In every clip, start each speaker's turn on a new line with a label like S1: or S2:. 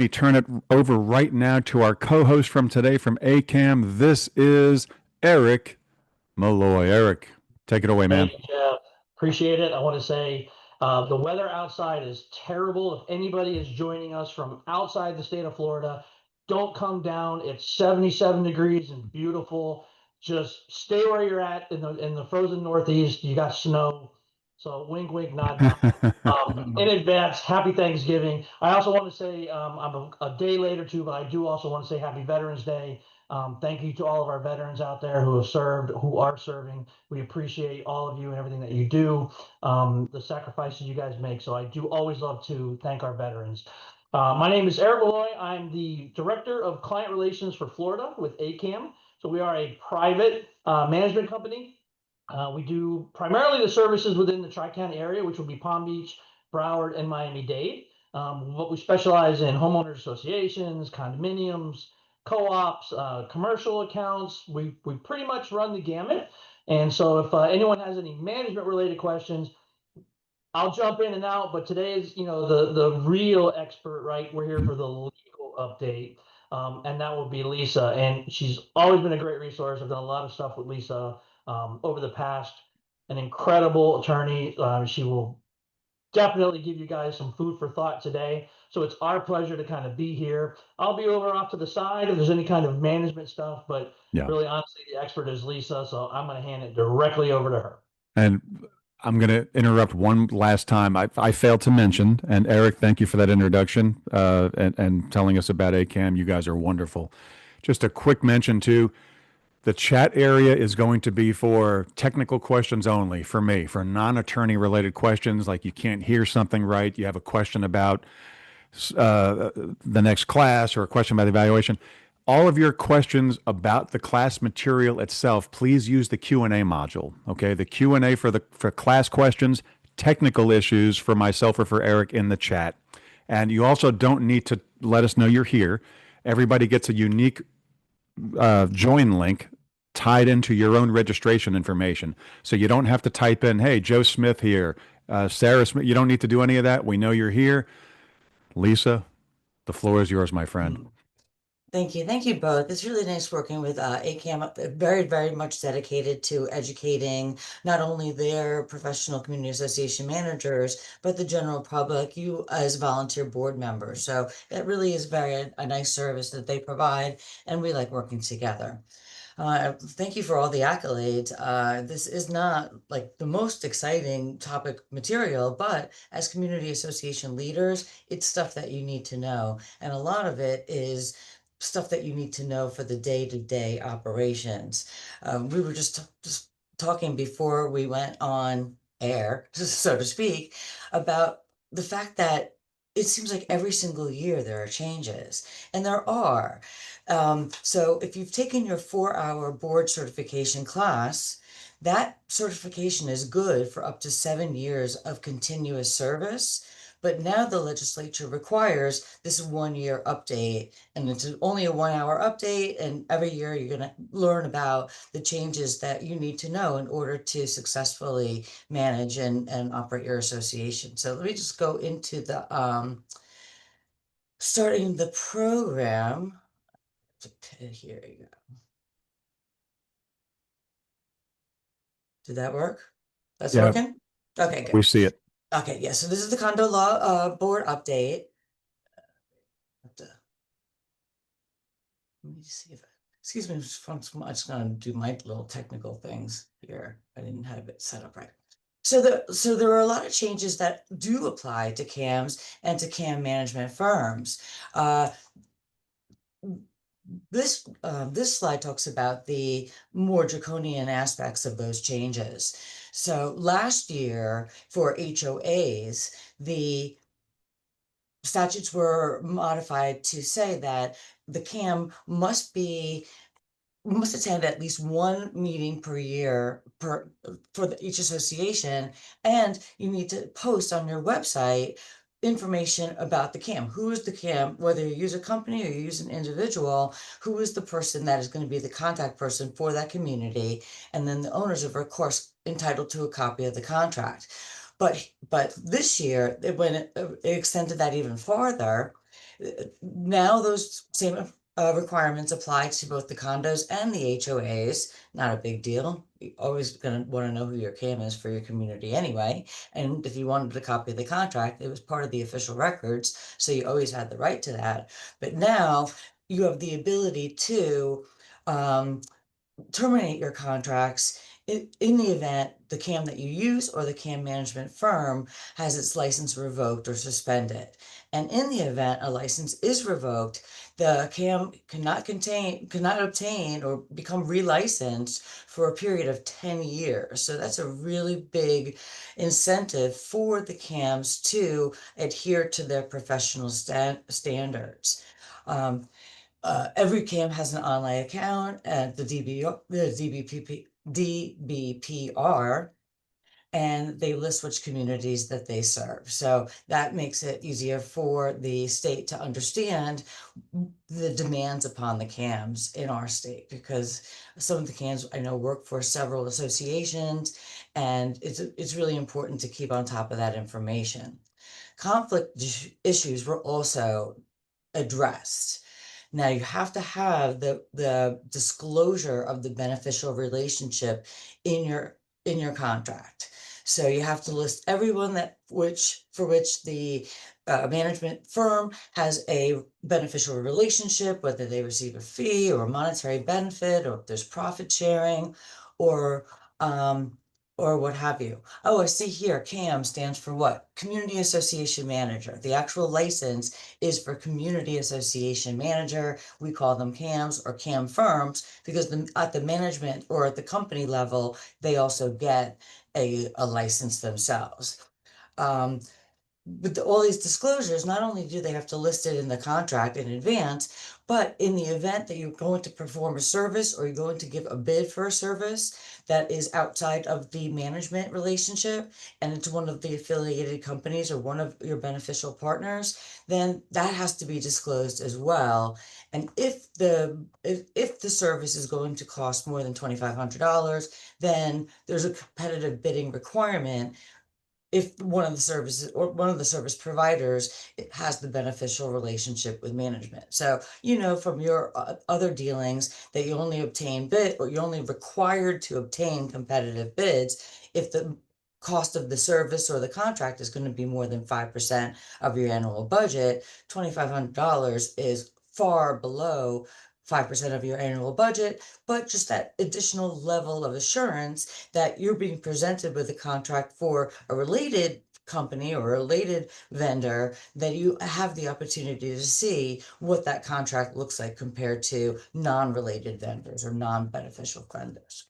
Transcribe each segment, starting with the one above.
S1: me turn it over right now to our co-host from today from AKAM. This is Eric Malloy. Eric, take it away, man.
S2: Thank you, Jeff. Appreciate it. I want to say the weather outside is terrible. If anybody is joining us from outside the state of Florida, don't come down. It's 77 degrees and beautiful. Just stay where you're at in the frozen Northeast. You got snow. So wink, wink, nod, nod. In advance, happy Thanksgiving. I also want to say I'm a day later too, but I do also want to say happy Veterans Day. Thank you to all of our veterans out there who have served, who are serving. We appreciate all of you and everything that you do, the sacrifices you guys make. So I do always love to thank our veterans. My name is Eric Malloy. I'm the Director of Client Relations for Florida with AKAM. So we are a private management company. We do primarily the services within the Tri-County area, which will be Palm Beach, Broward, and Miami-Dade. But we specialize in homeowners associations, condominiums, co-ops, commercial accounts. We pretty much run the gamut. And so if anyone has any management related questions, I'll jump in and out. But today is, the real expert, right? We're here for the legal update. And that will be Lisa. And she's always been a great resource. I've done a lot of stuff with Lisa over the past. An incredible attorney. She will definitely give you guys some food for thought today. So it's our pleasure to kind of be here. I'll be over off to the side if there's any kind of management stuff, but
S1: Yeah.
S2: really honestly, the expert is Lisa. So I'm going to hand it directly over to her.
S1: And I'm going to interrupt one last time. I failed to mention, and Eric, thank you for that introduction and telling us about AKAM. You guys are wonderful. Just a quick mention too. The chat area is going to be for technical questions only for me, for non-attorney related questions, like you can't hear something right, you have a question about the next class or a question about the evaluation. All of your questions about the class material itself, please use the Q&A module, okay? The Q&A for class questions, technical issues for myself or for Eric in the chat. And you also don't need to let us know you're here. Everybody gets a unique join link tied into your own registration information. So you don't have to type in, hey, Joe Smith here, Sarah Smith. You don't need to do any of that. We know you're here. Lisa, the floor is yours, my friend.
S3: Thank you. Thank you both. It's really nice working with AKAM, very, very much dedicated to educating not only their professional community association managers, but the general public, you as volunteer board members. So it really is a nice service that they provide, and we like working together. Thank you for all the accolades. This is not like the most exciting topic material, but as community association leaders, it's stuff that you need to know. And a lot of it is stuff that you need to know for the day-to-day operations. We were just talking before we went on air, so to speak, about the fact that it seems like every single year there are changes, and there are. So if you've taken your 4-hour board certification class, that certification is good for up to 7 years of continuous service. But now the legislature requires this 1-year update, and it's only a 1-hour update. And every year you're going to learn about the changes that you need to know in order to successfully manage and operate your association. So let me just go into the starting the program. Here you go. Did that work? That's working? Okay, good.
S1: We see it.
S3: Okay, yeah, so this is the condo law board update. Let me see if, excuse me, I'm just gonna do my little technical things here. I didn't have it set up right. So there are a lot of changes that do apply to CAMs and to CAM management firms. This slide talks about the more draconian aspects of those changes. So last year for HOAs, the statutes were modified to say that the CAM must attend at least one meeting per year for each association, and you need to post on your website information about the CAM. Who is the CAM, whether you use a company or you use an individual, who is the person that is going to be the contact person for that community, and then the owners are, of course, entitled to a copy of the contract. But this year, when it extended that even farther, Now those same requirements apply to both the condos and the HOAs. Not a big deal. You're always going to want to know who your CAM is for your community anyway. And if you wanted a copy of the contract, it was part of the official records, so you always had the right to that. But now you have the ability to terminate your contracts in the event the CAM that you use or the CAM management firm has its license revoked or suspended. And in the event a license is revoked, the CAM cannot obtain or become relicensed for a period of 10 years. So that's a really big incentive for the CAMs to adhere to their professional standards. Every CAM has an online account at the DBPR, and they list which communities that they serve. So that makes it easier for the state to understand the demands upon the CAMs in our state, because some of the CAMs I know work for several associations, and it's really important to keep on top of that information. Conflict issues were also addressed. Now you have to have the disclosure of the beneficial relationship in your contract. So you have to list everyone for which the management firm has a beneficial relationship, whether they receive a fee or a monetary benefit, or if there's profit sharing, or what have you. Oh, I see here, CAM stands for what? Community Association Manager. The actual license is for Community Association Manager. We call them CAMs or CAM firms because at the management or at the company level, they also get a license themselves. With all these disclosures, not only do they have to list it in the contract in advance, but in the event that you're going to perform a service or you're going to give a bid for a service that is outside of the management relationship and it's one of the affiliated companies or one of your beneficial partners, then that has to be disclosed as well. And if the service is going to cost more than $2,500, then there's a competitive bidding requirement if one of the services or one of the service providers has the beneficial relationship with management. So, from your other dealings that you only obtain bid or you're only required to obtain competitive bids if the cost of the service or the contract is going to be more than 5% of your annual budget. $2,500 is far below 5% of your annual budget, but just that additional level of assurance that you're being presented with a contract for a related company or a related vendor, that you have the opportunity to see what that contract looks like compared to non-related vendors or non-beneficial vendors.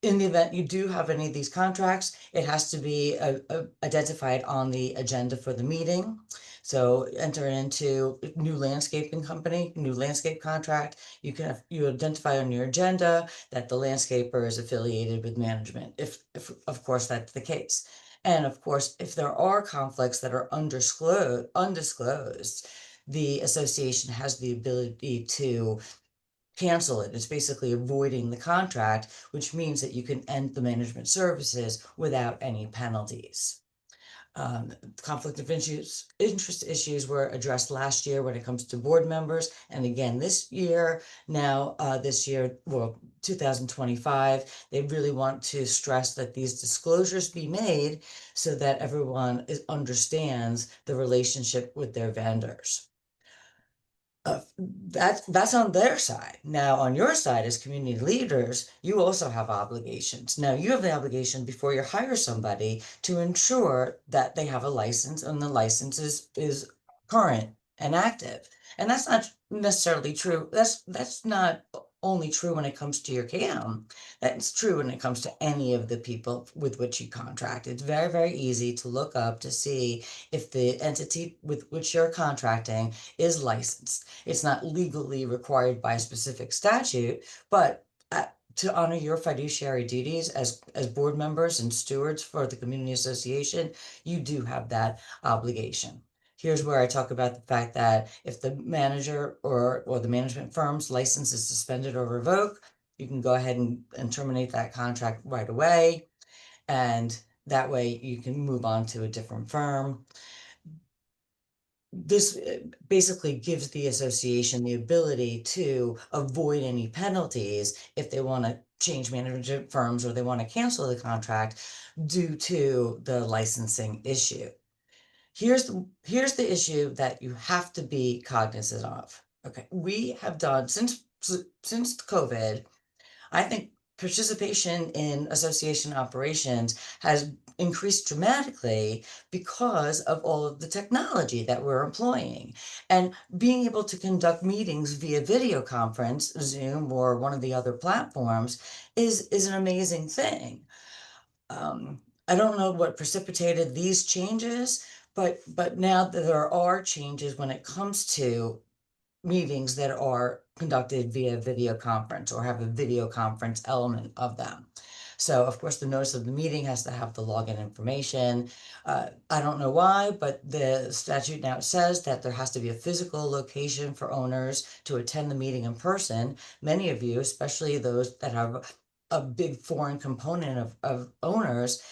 S3: In the event you do have any of these contracts, it has to be identified on the agenda for the meeting. So enter into new landscaping company, new landscape contract. You identify on your agenda that the landscaper is affiliated with management, if of course that's the case. And of course, if there are conflicts that are undisclosed, the association has the ability to cancel it. It's basically avoiding the contract, which means that you can end the management services without any penalties. Conflict of interest issues were addressed last year when it comes to board members, and again this year. Now, this year, well, 2025, they really want to stress that these disclosures be made so that everyone understands the relationship with their vendors. That's on their side. Now, on your side as community leaders, you also have obligations. Now, you have the obligation before you hire somebody to ensure that they have a license and the license is current and active. And that's not necessarily true. That's not only true when it comes to your CAM. That's true when it comes to any of the people with which you contract. It's very, very easy to look up to see if the entity with which you're contracting is licensed. It's not legally required by a specific statute, but to honor your fiduciary duties as board members and stewards for the community association, you do have that obligation. Here's where I talk about the fact that if the manager or the management firm's license is suspended or revoked, you can go ahead and terminate that contract right away. And that way you can move on to a different firm. this basically gives the association the ability to avoid any penalties if they want to change management firms or they want to cancel the contract due to the licensing issue. Here's the issue that you have to be cognizant of. Okay, we have done since COVID, I think participation in association operations has increased dramatically because of all of the technology that we're employing. And being able to conduct meetings via video conference, Zoom, or one of the other platforms is an amazing thing. I don't know what precipitated these changes, but now that there are changes when it comes to meetings that are conducted via video conference or have a video conference element of them. So of course, the notice of the meeting has to have the login information. I don't know why, but the statute now says that there has to be a physical location for owners to attend the meeting in person. Many of you, especially those that have a big foreign component of owners,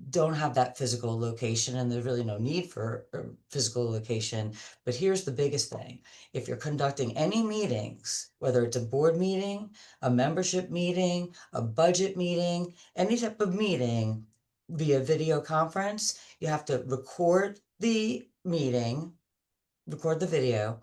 S3: don't have that physical location, and there's really no need for a physical location. But here's the biggest thing. If you're conducting any meetings, whether it's a board meeting, a membership meeting, a budget meeting, any type of meeting via video conference, you have to record the meeting, record the video,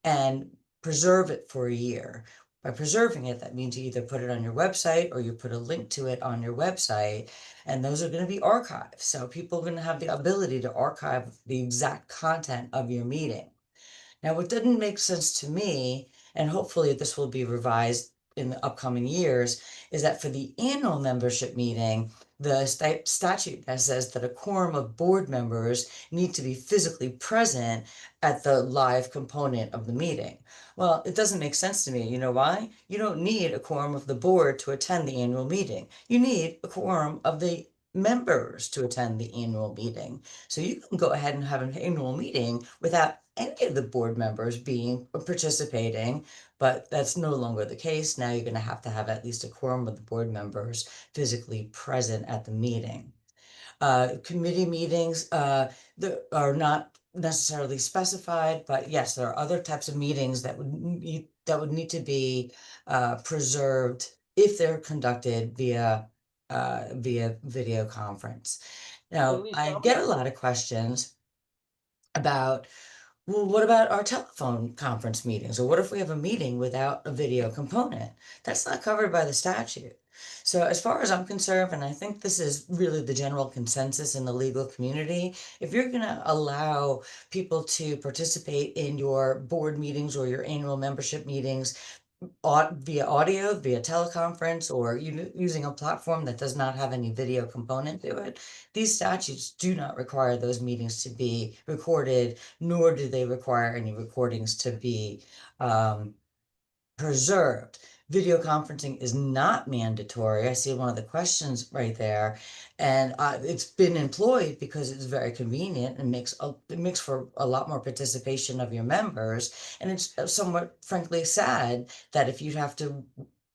S3: and preserve it for a year. By preserving it, that means you either put it on your website or you put a link to it on your website, and those are going to be archived. So people are going to have the ability to archive the exact content of your meeting. Now, what didn't make sense to me, and hopefully this will be revised in the upcoming years, is that for the annual membership meeting, the statute that says that a quorum of board members need to be physically present at the live component of the meeting. Well, it doesn't make sense to me. You know why? You don't need a quorum of the board to attend the annual meeting. You need a quorum of the members to attend the annual meeting. So you can go ahead and have an annual meeting without any of the board members participating, but that's no longer the case. Now you're going to have at least a quorum of the board members physically present at the meeting. Committee meetings that are not necessarily specified, but yes, there are other types of meetings that would need to be preserved if they're conducted via video conference. Now,
S2: Lisa,
S3: I get a lot of questions about, well, what about our telephone conference meetings? Or what if we have a meeting without a video component? That's not covered by the statute. So as far as I'm concerned, and I think this is really the general consensus in the legal community, if you're going to allow people to participate in your board meetings or your annual membership meetings via audio, via teleconference, or using a platform that does not have any video component to it, these statutes do not require those meetings to be recorded, nor do they require any recordings to be preserved. Video conferencing is not mandatory. I see one of the questions right there, and it's been employed because it's very convenient and it makes for a lot more participation of your members. And it's somewhat, frankly, sad that if you have to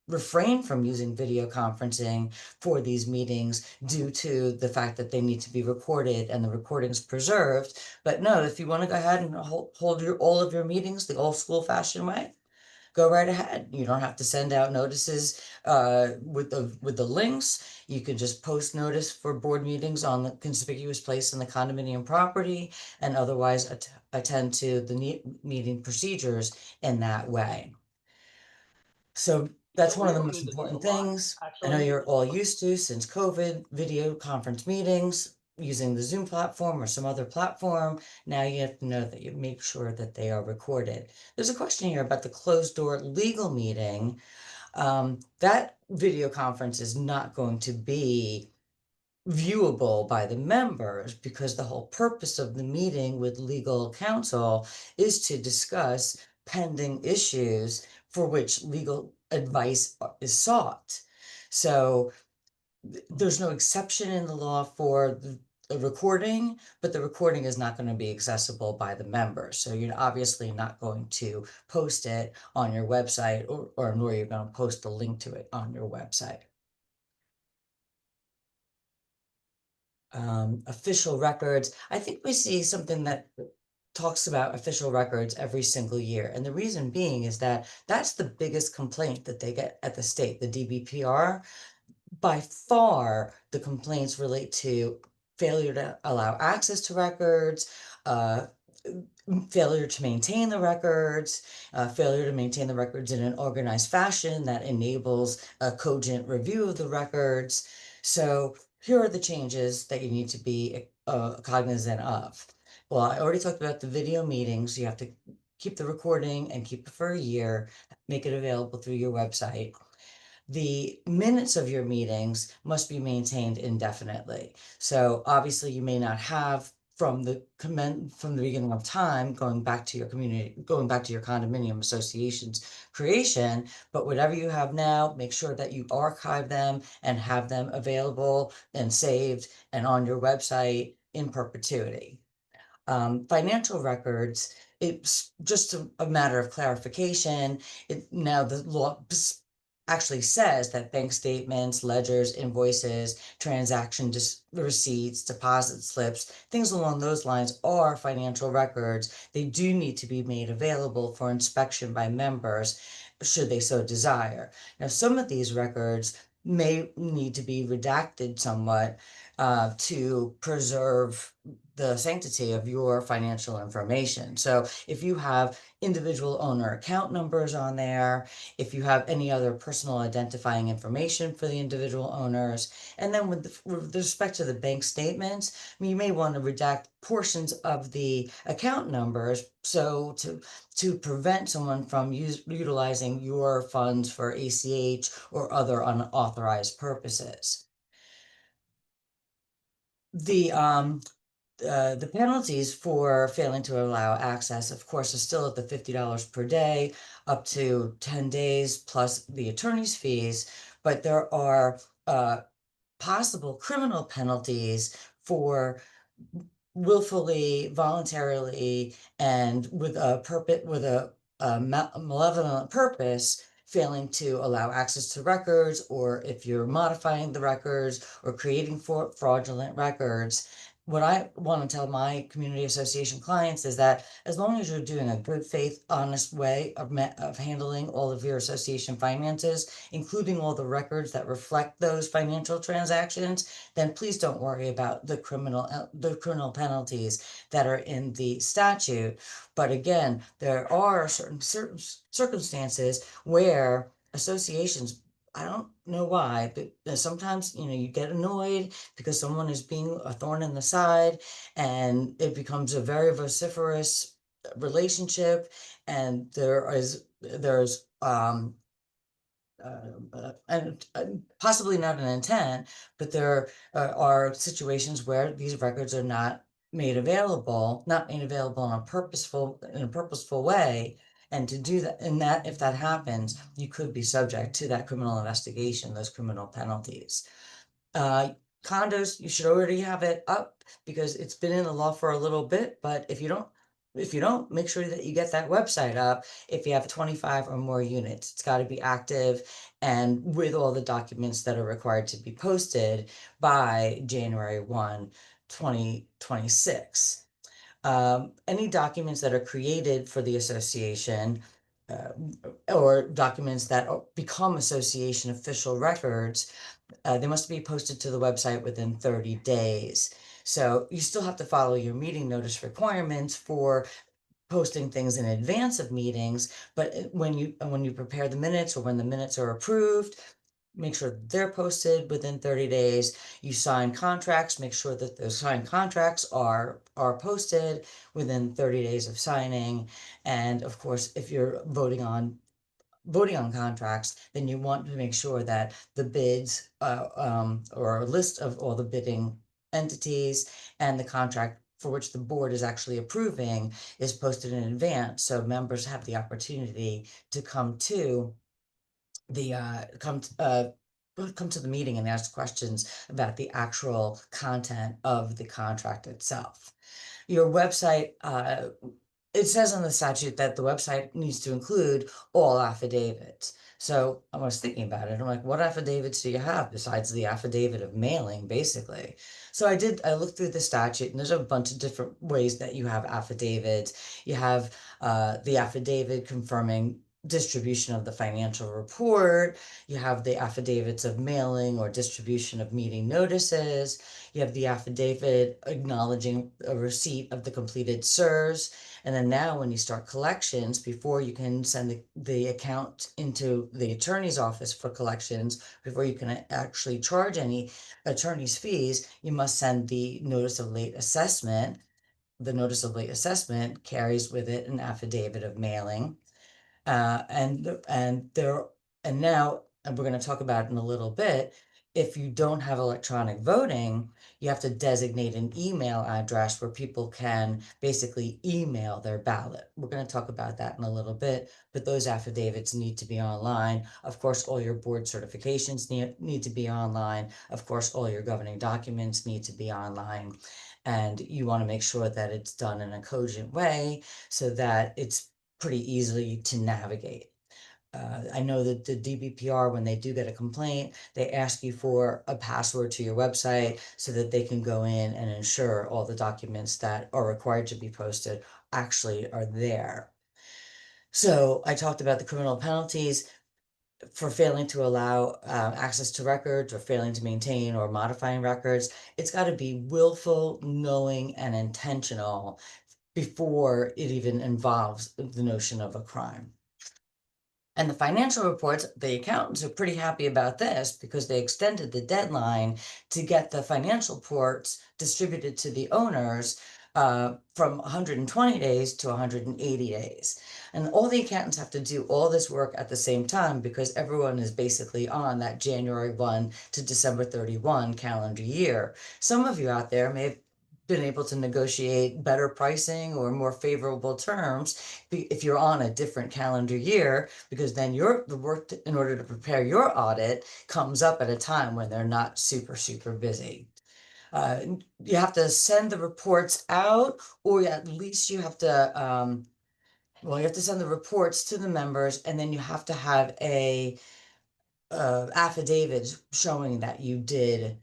S3: refrain from using video conferencing for these meetings due to the fact that they need to be recorded and the recordings preserved. But no, if you want to go ahead and hold all of your meetings the old school fashioned way, go right ahead. You don't have to send out notices with the links. You can just post notice for board meetings on the conspicuous place in the condominium property, and otherwise attend to the meeting procedures in that way. So that's one of the most important things. I know you're all used to, since COVID, video conference meetings using the Zoom platform or some other platform. Now you have to know that you make sure that they are recorded. There's a question here about the closed door legal meeting. That video conference is not going to be viewable by the members, because the whole purpose of the meeting with legal counsel is to discuss pending issues for which legal advice is sought. So there's no exception in the law for the recording, but the recording is not going to be accessible by the members. So you're obviously not going to post it on your website, or nor you're going to post a link to it on your website. Official records. I think we see something that talks about official records every single year. And the reason being is that that's the biggest complaint that they get at the state, the DBPR. By far, the complaints relate to failure to allow access to records, uh, failure to maintain the records, failure to maintain the records in an organized fashion that enables a cogent review of the records. So here are the changes that you need to be cognizant of. Well, I already talked about the video meetings. You have to keep the recording and keep it for a year, make it available through your website. The minutes of your meetings must be maintained indefinitely. So obviously you may not have from the beginning of time, going back to your condominium association's creation, but whatever you have now, make sure that you archive them and have them available and saved and on your website in perpetuity. Financial records, it's just a matter of clarification. Now the law actually says that bank statements, ledgers, invoices, receipts, deposit slips, things along those lines are financial records. They do need to be made available for inspection by members should they so desire. Now, some of these records may need to be redacted somewhat to preserve the sanctity of your financial information. So if you have individual owner account numbers on there, if you have any other personal identifying information for the individual owners, and then with respect to the bank statements, you may want to redact portions of the account numbers so to prevent someone from utilizing your funds for ACH or other unauthorized purposes. The penalties for failing to allow access, of course, are still at the $50 per day, up to 10 days, plus the attorney's fees. But there are possible criminal penalties for willfully, voluntarily, and with a malevolent purpose, failing to allow access to records, or if you're modifying the records or creating fraudulent records. What I want to tell my community association clients is that as long as you're doing a good faith, honest way of handling all of your association finances, including all the records that reflect those financial transactions, then please don't worry about the criminal penalties that are in the statute. But again, there are certain circumstances where associations, I don't know why, but sometimes, you get annoyed because someone is being a thorn in the side, and it becomes a very vociferous relationship, and there's and possibly not an intent, but there are situations where these records are not made available in a purposeful way. And to do that, if that happens, you could be subject to that criminal investigation, those criminal penalties. Condos, you should already have it up because it's been in the law for a little bit, but if you don't, make sure that you get that website up. If you have 25 or more units, it's got to be active and with all the documents that are required to be posted by January 1, 2026. Any documents that are created for the association or documents that become association official records, they must be posted to the website within 30 days. So you still have to follow your meeting notice requirements for posting things in advance of meetings, but when you prepare the minutes or when the minutes are approved, make sure they're posted within 30 days. You sign contracts, make sure that those signed contracts are posted within 30 days of signing. And of course, if you're voting on contracts, then you want to make sure that the bids or a list of all the bidding entities and the contract for which the board is actually approving is posted in advance, so members have the opportunity to come to the come to the meeting and ask questions about the actual content of the contract itself. Your website, it says on the statute that the website needs to include all affidavits. So I was thinking about it. I'm like, what affidavits do you have besides the affidavit of mailing, basically? So I looked through the statute, and there's a bunch of different ways that you have affidavits. You have the affidavit confirming distribution of the financial report. You have the affidavits of mailing or distribution of meeting notices. You have the affidavit acknowledging a receipt of the completed SERS. And then now when you start collections, before you can send the account into the attorney's office for collections, before you can actually charge any attorney's fees, you must send the notice of late assessment. The notice of late assessment carries with it an affidavit of mailing. And now, and we're going to talk about it in a little bit, if you don't have electronic voting, you have to designate an email address where people can basically email their ballot. We're going to talk about that in a little bit, but those affidavits need to be online. Of course, all your board certifications need to be online. Of course, all your governing documents need to be online. And you want to make sure that it's done in a cogent way so that it's pretty easily to navigate. I know that the DBPR, when they do get a complaint, they ask you for a password to your website so that they can go in and ensure all the documents that are required to be posted actually are there. So I talked about the criminal penalties for failing to allow access to records or failing to maintain or modifying records. It's got to be willful, knowing, and intentional before it even involves the notion of a crime. And the financial reports, the accountants are pretty happy about this because they extended the deadline to get the financial reports distributed to the owners from 120 days to 180 days. And all the accountants have to do all this work at the same time because everyone is basically on that January 1 to December 31 calendar year. Some of you out there may have been able to negotiate better pricing or more favorable terms if you're on a different calendar year, because then the work in order to prepare your audit comes up at a time when they're not super, super busy. You have to send the reports out, or at least you have to, you have to send the reports to the members, and then you have to have a affidavit showing that you did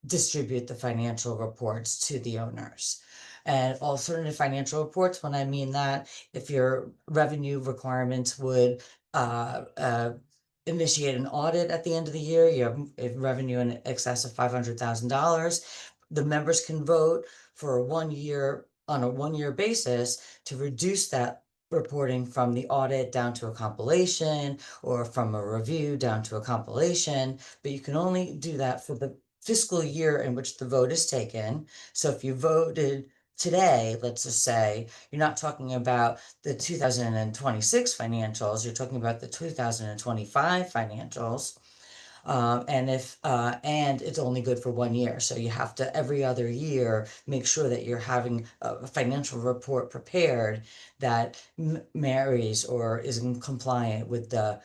S3: distribute the financial reports to the owners. And alternative financial reports, when I mean that, if your revenue requirements would initiate an audit at the end of the year, you have revenue in excess of $500,000, the members can vote for on a 1 year basis to reduce that reporting from the audit down to a compilation or from a review down to a compilation, but you can only do that for the fiscal year in which the vote is taken. So if you voted today, let's just say, you're not talking about the 2026 financials, you're talking about the 2025 financials. And it's only good for 1 year. So you have to every other year make sure that you're having a financial report prepared that marries or is compliant with the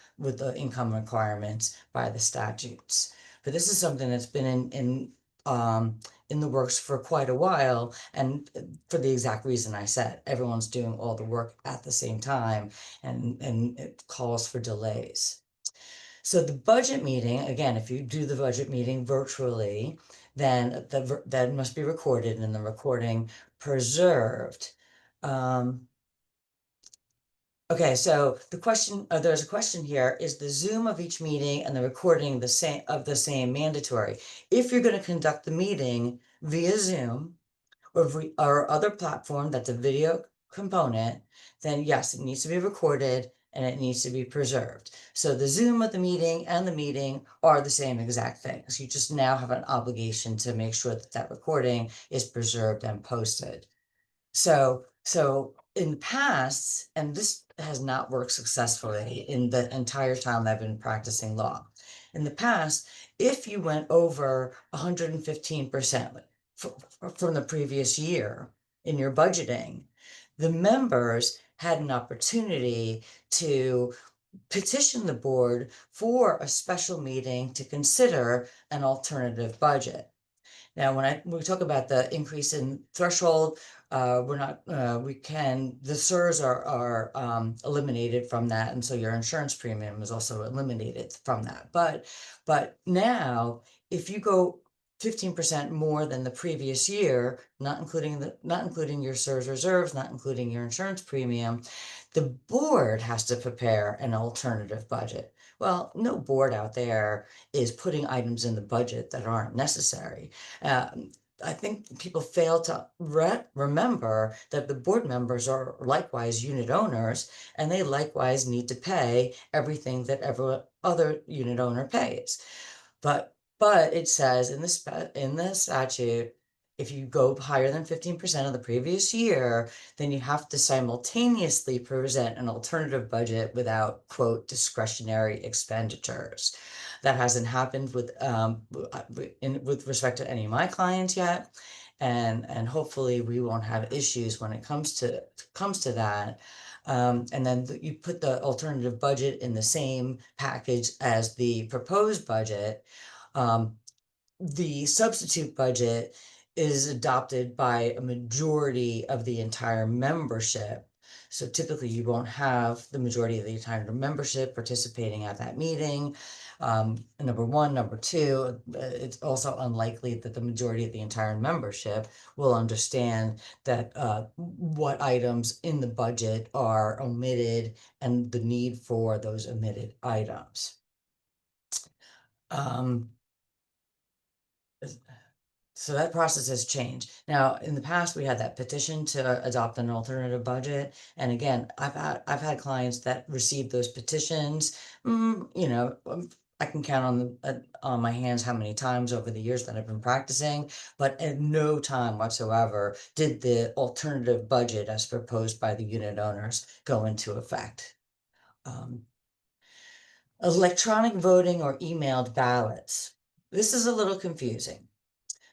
S3: income requirements by the statutes. But this is something that's been in the works for quite a while, and for the exact reason I said, everyone's doing all the work at the same time, and it calls for delays. So the budget meeting, again, if you do the budget meeting virtually, then that must be recorded and the recording preserved. Okay, so there's a question here: is the Zoom of each meeting and the recording the same mandatory? If you're going to conduct the meeting via Zoom or other platform that's a video component, then yes, it needs to be recorded and it needs to be preserved. So the Zoom of the meeting and the meeting are the same exact things. You just now have an obligation to make sure that that recording is preserved and posted. So in the past, and this has not worked successfully in the entire time I've been practicing law. In the past, if you went over 115% from the previous year in your budgeting, the members had an opportunity to petition the board for a special meeting to consider an alternative budget. Now, when we talk about the increase in threshold, we're not, the CERS are eliminated from that, and so your insurance premium is also eliminated from that. But now, if you go 15% more than the previous year, not including your CERS reserves, not including your insurance premium, the board has to prepare an alternative budget. Well, no board out there is putting items in the budget that aren't necessary. I think people fail to remember that the board members are likewise unit owners, and they likewise need to pay everything that every other unit owner pays. But it says in the statute, if you go higher than 15% of the previous year, then you have to simultaneously present an alternative budget without, quote, discretionary expenditures. That hasn't happened with respect to any of my clients yet, and hopefully we won't have issues when it comes to that. And then you put the alternative budget in the same package as the proposed budget. The substitute budget is adopted by a majority of the entire membership. So typically you won't have the majority of the entire membership participating at that meeting. Number one. Number two, it's also unlikely that the majority of the entire membership will understand that what items in the budget are omitted and the need for those omitted items. So that process has changed. Now, in the past, we had that petition to adopt an alternative budget. And again, I've had clients that received those petitions. I can count on my hands how many times over the years that I've been practicing, but at no time whatsoever did the alternative budget as proposed by the unit owners go into effect. Electronic voting or emailed ballots. This is a little confusing.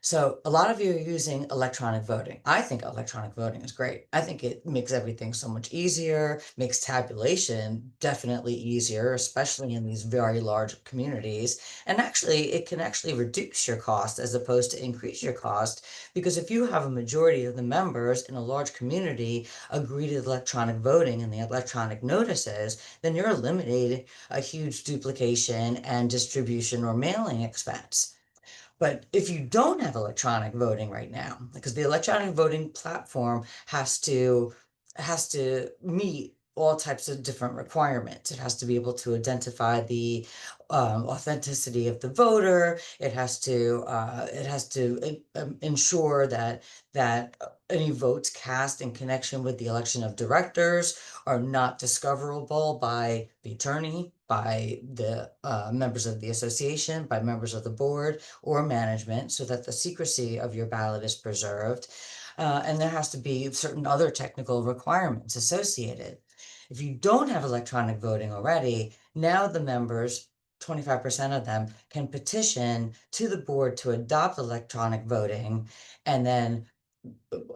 S3: So a lot of you are using electronic voting. I think electronic voting is great. I think it makes everything so much easier, makes tabulation definitely easier, especially in these very large communities. And actually, it can actually reduce your cost as opposed to increase your cost, because if you have a majority of the members in a large community agree to electronic voting and the electronic notices, then you're eliminating a huge duplication and distribution or mailing expense. But if you don't have electronic voting right now, because the electronic voting platform has to meet all types of different requirements. It has to be able to identify the authenticity of the voter. It has to ensure that any votes cast in connection with the election of directors are not discoverable by the attorney, by the members of the association, by members of the board or management, so that the secrecy of your ballot is preserved. And there has to be certain other technical requirements associated. If you don't have electronic voting already, now the members, 25% of them, can petition to the board to adopt electronic voting. And then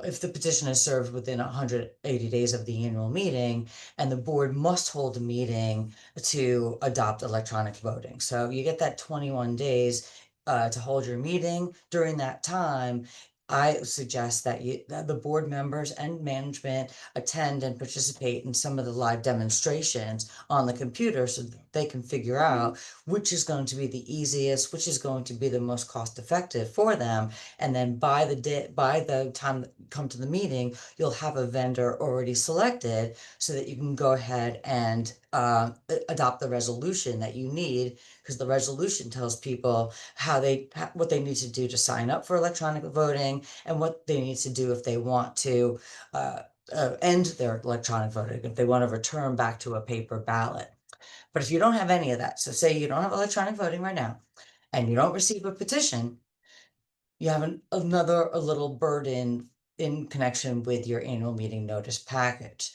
S3: if the petition is served within 180 days of the annual meeting, and the board must hold a meeting to adopt electronic voting. So you get that 21 days to hold your meeting. During that time, I suggest that the board members and management attend and participate in some of the live demonstrations on the computer so that they can figure out which is going to be the easiest, which is going to be the most cost effective for them. And then by the time that you come to the meeting, you'll have a vendor already selected so that you can go ahead and adopt the resolution that you need, because the resolution tells people what they need to do to sign up for electronic voting and what they need to do if they want to end their electronic voting, if they want to return back to a paper ballot. But if you don't have any of that, so say you don't have electronic voting right now and you don't receive a petition, you have a little burden in connection with your annual meeting notice package.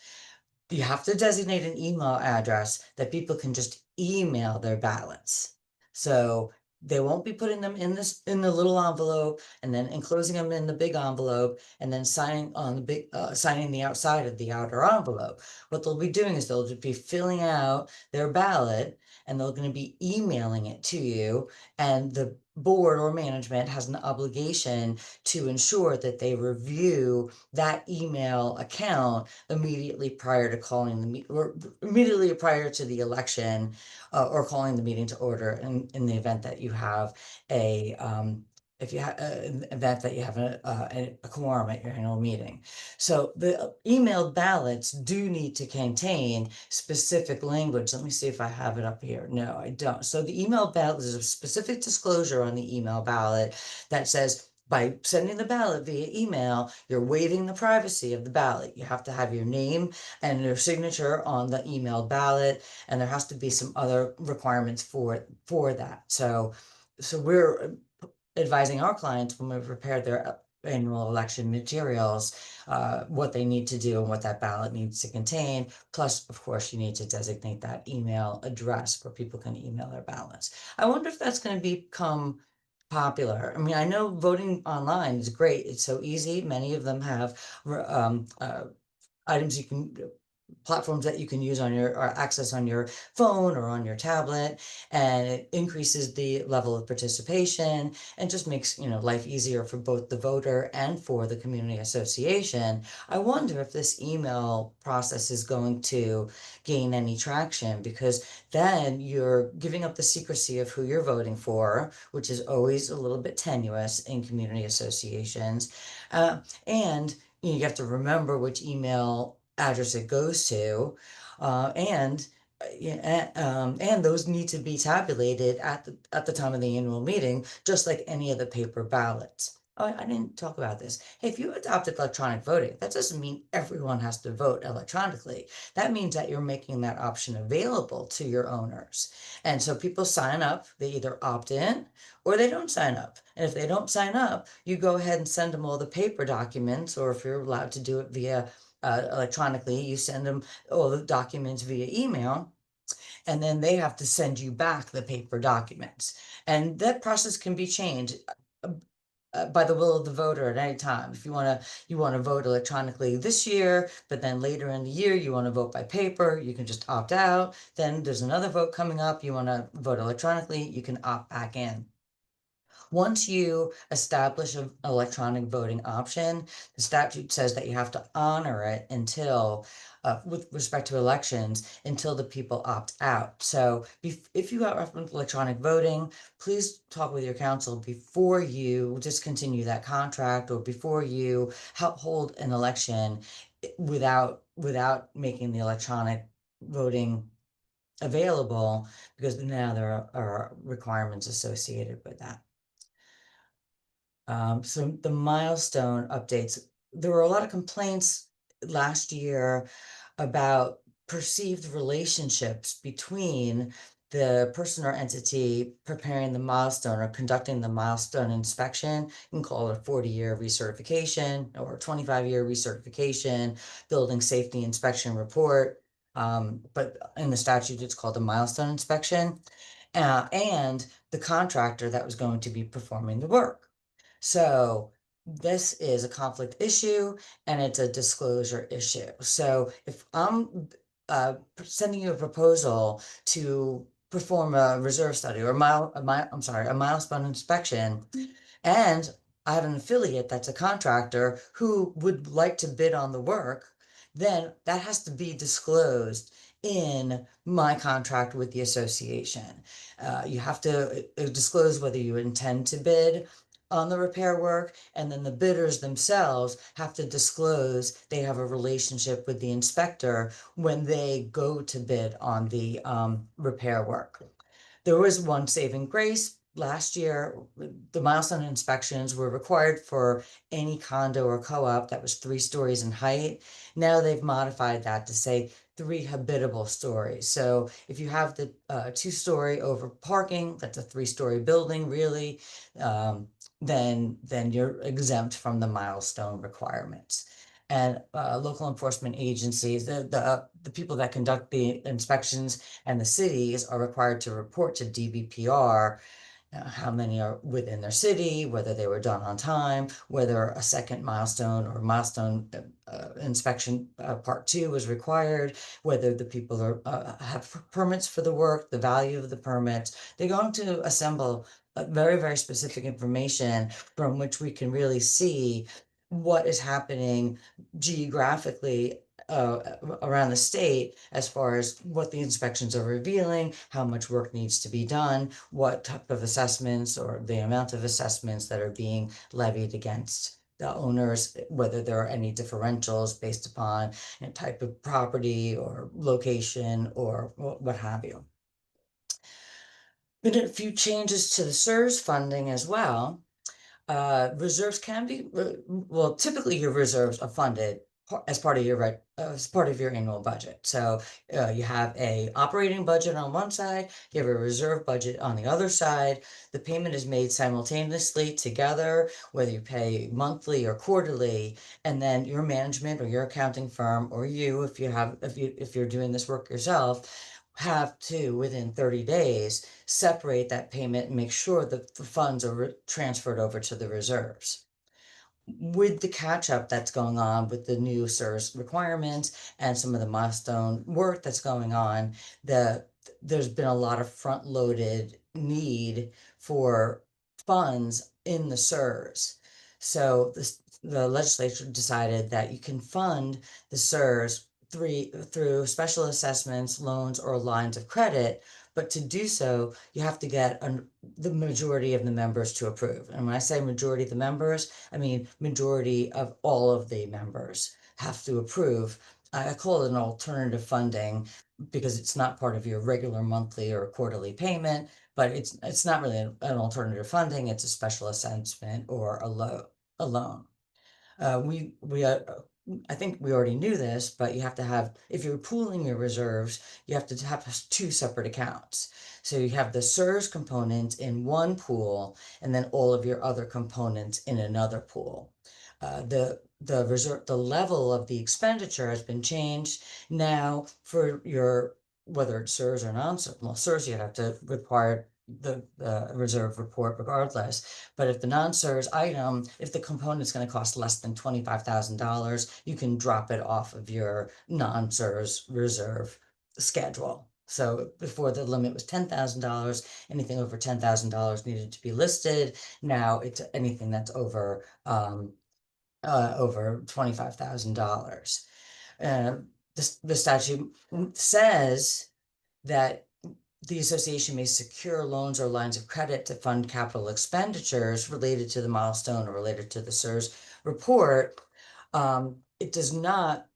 S3: You have to designate an email address that people can just email their ballots. So they won't be putting them in the little envelope and then enclosing them in the big envelope and then signing on signing the outside of the outer envelope. What they'll be doing is they'll just be filling out their ballot and they're going to be emailing it to you, and the board or management has an obligation to ensure that they review that email account immediately prior to calling or immediately prior to the election, or calling the meeting to order in the event that you have a, if you have an event that you have a quorum at your annual meeting. So the emailed ballots do need to contain specific language. Let me see if I have it up here. No, I don't. So the email ballot, there's a specific disclosure on the email ballot that says, by sending the ballot via email, you're waiving the privacy of the ballot. You have to have your name and your signature on the email ballot, and there has to be some other requirements for that. So we're advising our clients when we prepare their annual election materials, what they need to do and what that ballot needs to contain. Plus, of course, you need to designate that email address where people can email their ballots. I wonder if that's going to become popular. I mean, I know voting online is great. It's so easy. Many of them have items you can platforms that you can use on your or access on your phone or on your tablet, and it increases the level of participation and just makes life easier for both the voter and for the community association. I wonder if this email process is going to gain any traction, because then you're giving up the secrecy of who you're voting for, which is always a little bit tenuous in community associations, and you have to remember which email address it goes to, and yeah, and those need to be tabulated at the time of the annual meeting, just like any of the paper ballots. Oh, I didn't talk about this. Hey, if you adopted electronic voting, that doesn't mean everyone has to vote electronically. That means that you're making that option available to your owners. And so people sign up, they either opt in or they don't sign up. And if they don't sign up, you go ahead and send them all the paper documents, or if you're allowed to do it via electronically, you send them all the documents via email, and then they have to send you back the paper documents. And that process can be changed by the will of the voter at any time. If you want to vote electronically this year, but then later in the year you want to vote by paper, you can just opt out. Then there's another vote coming up, you want to vote electronically, you can opt back in. Once you establish an electronic voting option, the statute says that you have to honor it until, with respect to elections, until the people opt out. So if you have electronic voting, please talk with your counsel before you discontinue that contract, or before you hold an election without making the electronic voting available, because now there are requirements associated with that. So the milestone updates, there were a lot of complaints last year about perceived relationships between the person or entity preparing the milestone or conducting the milestone inspection. You can call it a 40-year recertification or a 25-year recertification, building safety inspection report. But in the statute, it's called a milestone inspection, and the contractor that was going to be performing the work. So this is a conflict issue, and it's a disclosure issue. So if I'm sending you a proposal to perform a reserve study or a milestone inspection, and I have an affiliate that's a contractor who would like to bid on the work, then that has to be disclosed in my contract with the association. You have to disclose whether you intend to bid on the repair work, and then the bidders themselves have to disclose they have a relationship with the inspector when they go to bid on the repair work. There was one saving grace. Last year, the milestone inspections were required for any condo or co-op that was 3 stories in height. Now they've modified that to say 3 habitable stories. So if you have the 2-story over parking, that's a 3-story building, really, then you're exempt from the milestone requirements. And local enforcement agencies, the people that conduct the inspections and the cities are required to report to DBPR how many are within their city, whether they were done on time, whether a second milestone or milestone inspection part 2 was required, whether the people are have permits for the work, the value of the permits. They're going to assemble very, very specific information from which we can really see what is happening geographically around the state as far as what the inspections are revealing, how much work needs to be done, what type of assessments or the amount of assessments that are being levied against the owners, whether there are any differentials based upon type of property or location or what have you. Been a few changes to the SERS funding as well. Reserves can be, well, typically your reserves are funded as part of your as part of your annual budget. So you have a operating budget on one side, you have a reserve budget on the other side. The payment is made simultaneously together, whether you pay monthly or quarterly, and then your management or your accounting firm or you, if you're doing this work yourself, have to within 30 days separate that payment and make sure that the funds are transferred over to the reserves. With the catch up that's going on with the new SERS requirements and some of the milestone work that's going on, there's been a lot of front loaded need for funds in the SERS. So the legislature decided that you can fund the SERS through special assessments, loans, or lines of credit. But to do so, you have to get the majority of the members to approve. And when I say majority of the members, I mean majority of all of the members have to approve. I call it an alternative funding because it's not part of your regular monthly or quarterly payment, but it's not really an alternative funding. It's a special assessment or a loan. I think we already knew this, but you have to have, if you're pooling your reserves, you have to have two separate accounts. So you have the SERS component in one pool and then all of your other components in another pool. The level of the expenditure has been changed now for your, whether it's SERS or non-SERS. Well, SERS you have to require the reserve report regardless. But if the non-SERS item, if the component is going to cost less than $25,000, you can drop it off of your non-SERS reserve schedule. So before the limit was $10,000, anything over $10,000 needed to be listed. Now it's anything that's over $25,000. The statute says that the association may secure loans or lines of credit to fund capital expenditures related to the milestone or related to the SERS report. It does not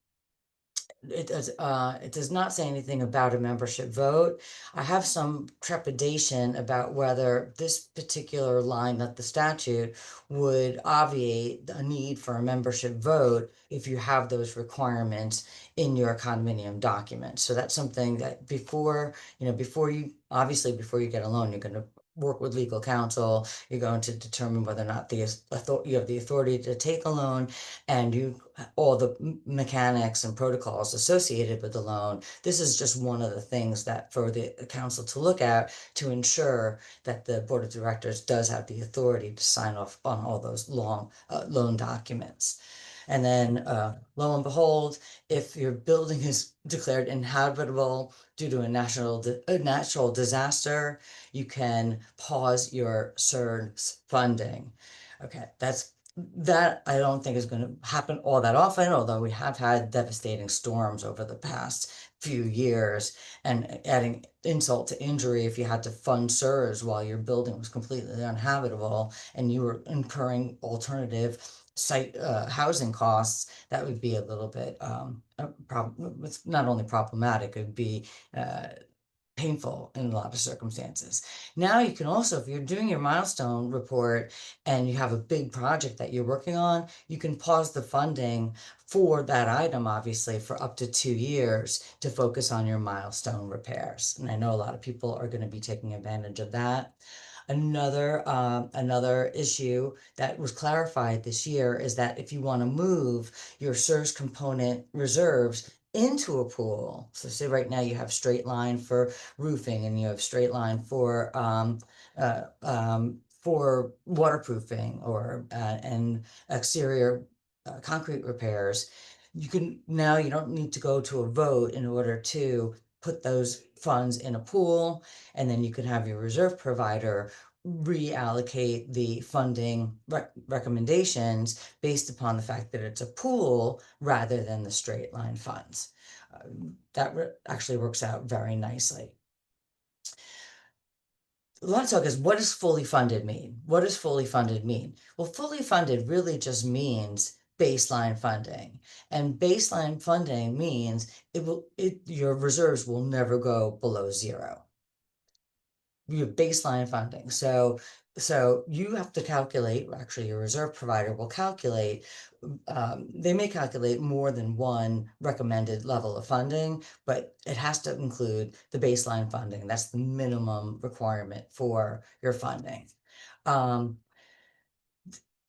S3: it does not say anything about a membership vote. I have some trepidation about whether this particular line of the statute would obviate a need for a membership vote if you have those requirements in your condominium document. So that's something that before you get a loan, you're going to work with legal counsel. You're going to determine whether or not you have the authority to take a loan, and all the mechanics and protocols associated with the loan. This is just one of the things that for the council to look at to ensure that the board of directors does have the authority to sign off on all those long loan documents. And then lo and behold, if your building is declared inhabitable due to a natural disaster, you can pause your SERS funding. Okay, that I don't think is going to happen all that often, although we have had devastating storms over the past few years, and adding insult to injury, if you had to fund SERS while your building was completely uninhabitable and you were incurring alternative site housing costs, that would be a little bit it's not only problematic, it would be painful in a lot of circumstances. Now you can also, if you're doing your milestone report and you have a big project that you're working on, you can pause the funding for that item, obviously, for up to 2 years to focus on your milestone repairs. And I know a lot of people are going to be taking advantage of that. Another issue that was clarified this year is that if you want to move your SERS component reserves into a pool, so say right now you have straight line for roofing and you have straight line for waterproofing or and exterior concrete repairs, you don't need to go to a vote in order to put those funds in a pool, and then you can have your reserve provider reallocate the funding recommendations based upon the fact that it's a pool rather than the straight line funds. That actually works out very nicely. A lot of talk is, what does fully funded mean? What does fully funded mean? Well, fully funded really just means baseline funding. And baseline funding means your reserves will never go below zero. Your baseline funding. So you have to calculate, actually your reserve provider will calculate, they may calculate more than one recommended level of funding, but it has to include the baseline funding. That's the minimum requirement for your funding.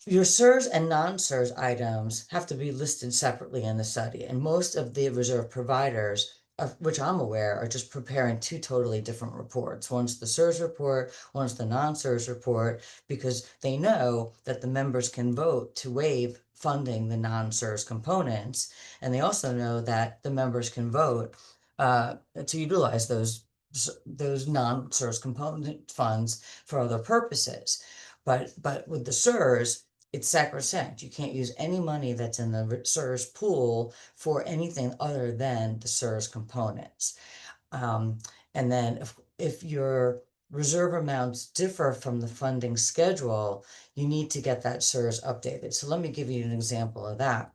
S3: Your CEUs and non-CEUs items have to be listed separately in the study, and most of the reserve providers, of which I'm aware, are just preparing two totally different reports. One's the CEUs report, one's the non-CEUs report, because they know that the members can vote to waive funding the non-CEUs components, and they also know that the members can vote to utilize those non-CEUs component funds for other purposes. But with the CEUs, it's sacrosanct. You can't use any money that's in the CEUs pool for anything other than the CEUs components. And then if your reserve amounts differ from the funding schedule, you need to get that CEUs updated. So let me give you an example of that.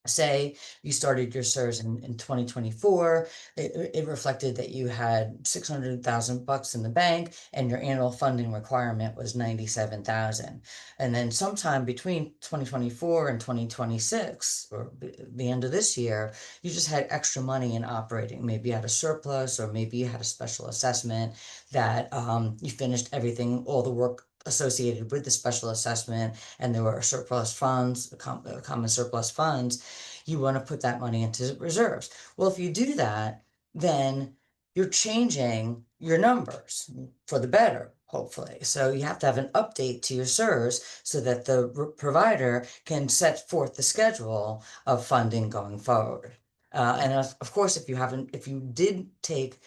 S3: Say you started your CEUs in 2024, it reflected that you had 600,000 bucks in the bank and your annual funding requirement was 97,000. And then sometime between 2024 and 2026, or the end of this year, you just had extra money in operating. Maybe you had a surplus, or maybe you had a special assessment that you finished everything, all the work associated with the special assessment, and there were surplus funds, common surplus funds. You want to put that money into reserves. Well, if you do that, then you're changing your numbers for the better, hopefully. So you have to have an update to your CEUs so that the provider can set forth the schedule of funding going forward. And of course, if you did take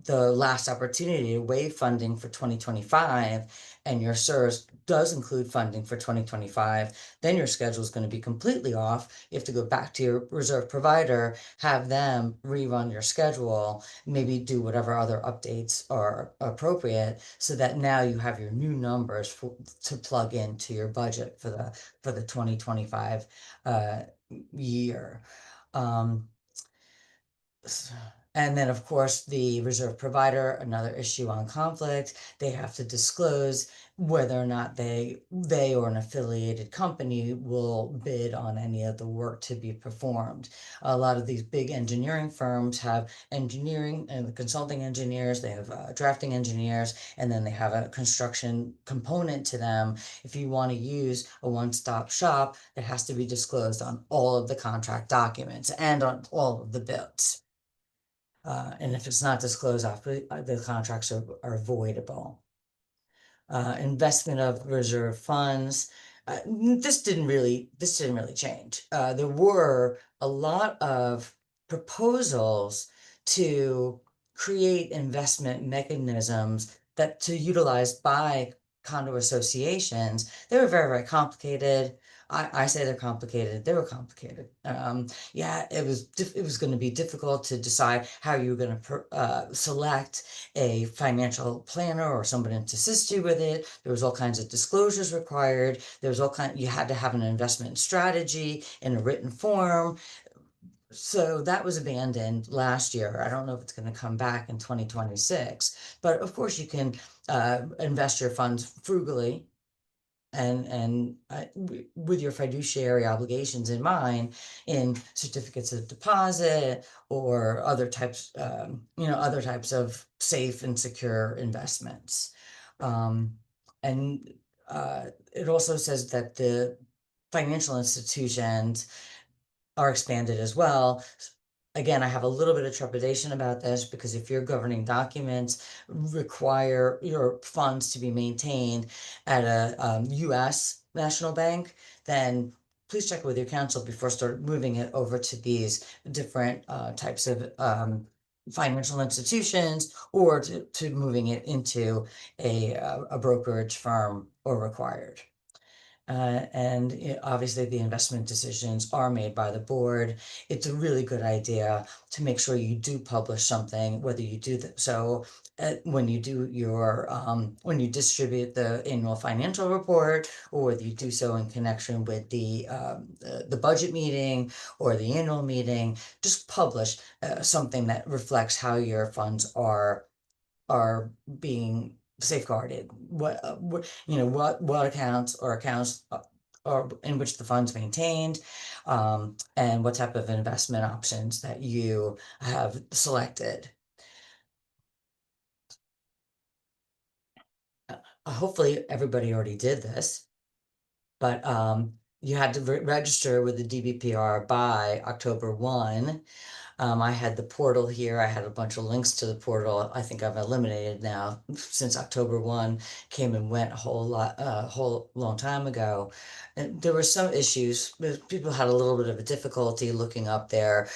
S3: the last opportunity to waive funding for 2025, and your CEUs does include funding for 2025, then your schedule is going to be completely off. You have to go back to your reserve provider, have them rerun your schedule, maybe do whatever other updates are appropriate, so that now you have your new numbers to plug into your budget for the 2025 year. And then, of course, the reserve provider, another issue on conflict, they have to disclose whether or not they or an affiliated company will bid on any of the work to be performed. A lot of these big engineering firms have engineering and consulting engineers, they have drafting engineers, and then they have a construction component to them. If you want to use a one-stop shop, it has to be disclosed on all of the contract documents and on all of the bids. And if it's not disclosed, the contracts are voidable. Investment of reserve funds. This didn't really change. There were a lot of proposals to create investment mechanisms to utilize by condo associations. They were very, very complicated. I say they're complicated. They were complicated. Yeah, it was going to be difficult to decide how you were going to select a financial planner or somebody to assist you with it. There was all kinds of disclosures required. You had to have an investment strategy in a written form. So that was abandoned last year. I don't know if it's going to come back in 2026, but of course you can invest your funds frugally and with your fiduciary obligations in mind, in certificates of deposit or other types of safe and secure investments. And it also says that the financial institutions are expanded as well. Again, I have a little bit of trepidation about this, because if your governing documents require your funds to be maintained at a U.S. national bank, then please check with your counsel before start moving it over to these different types of financial institutions or to moving it into a brokerage firm or required. And obviously the investment decisions are made by the board. It's a really good idea to make sure you do publish something, whether you do so when you do your when you distribute the annual financial report, or whether you do so in connection with the budget meeting or the annual meeting. Just publish something that reflects how your funds are being safeguarded. What accounts or accounts or in which the fund's maintained, and what type of investment options that you have selected. Hopefully everybody already did this, but you had to register with the DBPR by October 1. I had the portal here. I had a bunch of links to the portal. I think I've eliminated now since October 1 came and went a whole long time ago. And there were some issues. People had a little bit of a difficulty looking up their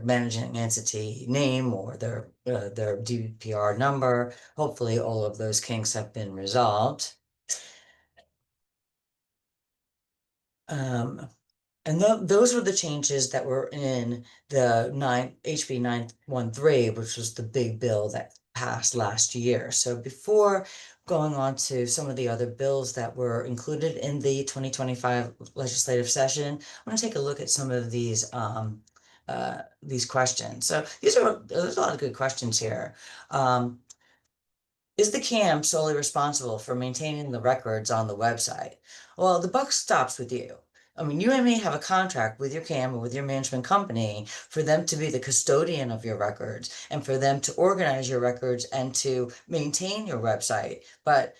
S3: managing entity name or their DBPR number. Hopefully all of those kinks have been resolved. And those were the changes that were in the HB 913, which was the big bill that passed last year. So before going on to some of the other bills that were included in the 2025 legislative session, I want to take a look at some of these questions. So there's a lot of good questions here. Is the CAM solely responsible for maintaining the records on the website? Well, the buck stops with you. I mean, you may have a contract with your CAM or with your management company for them to be the custodian of your records and for them to organize your records and to maintain your website. But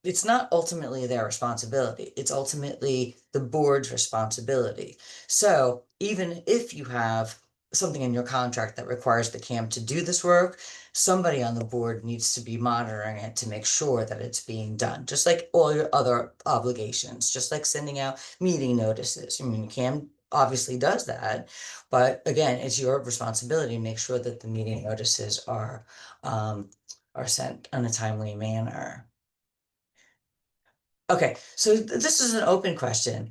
S3: it's not ultimately their responsibility. It's ultimately the board's responsibility. So even if you have something in your contract that requires the CAM to do this work, somebody on the board needs to be monitoring it to make sure that it's being done, just like all your other obligations, just like sending out meeting notices. I mean, CAM obviously does that, but again, it's your responsibility to make sure that the meeting notices are sent in a timely manner. Okay, so this is an open question.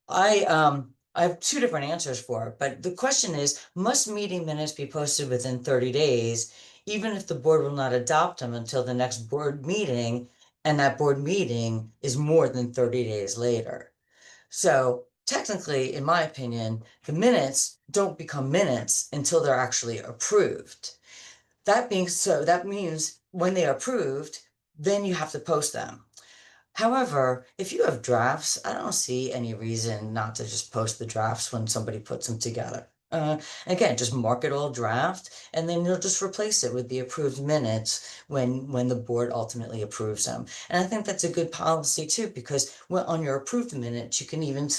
S3: I have two different answers for it, but the question is, must meeting minutes be posted within 30 days, even if the board will not adopt them until the next board meeting, and that board meeting is more than 30 days later? So technically, in my opinion, the minutes don't become minutes until they're actually approved. That means when they're approved, then you have to post them. However, if you have drafts, I don't see any reason not to just post the drafts when somebody puts them together. Again, just mark it all draft, and then you'll just replace it with the approved minutes when the board ultimately approves them. And I think that's a good policy too, because on your approved minutes, you can even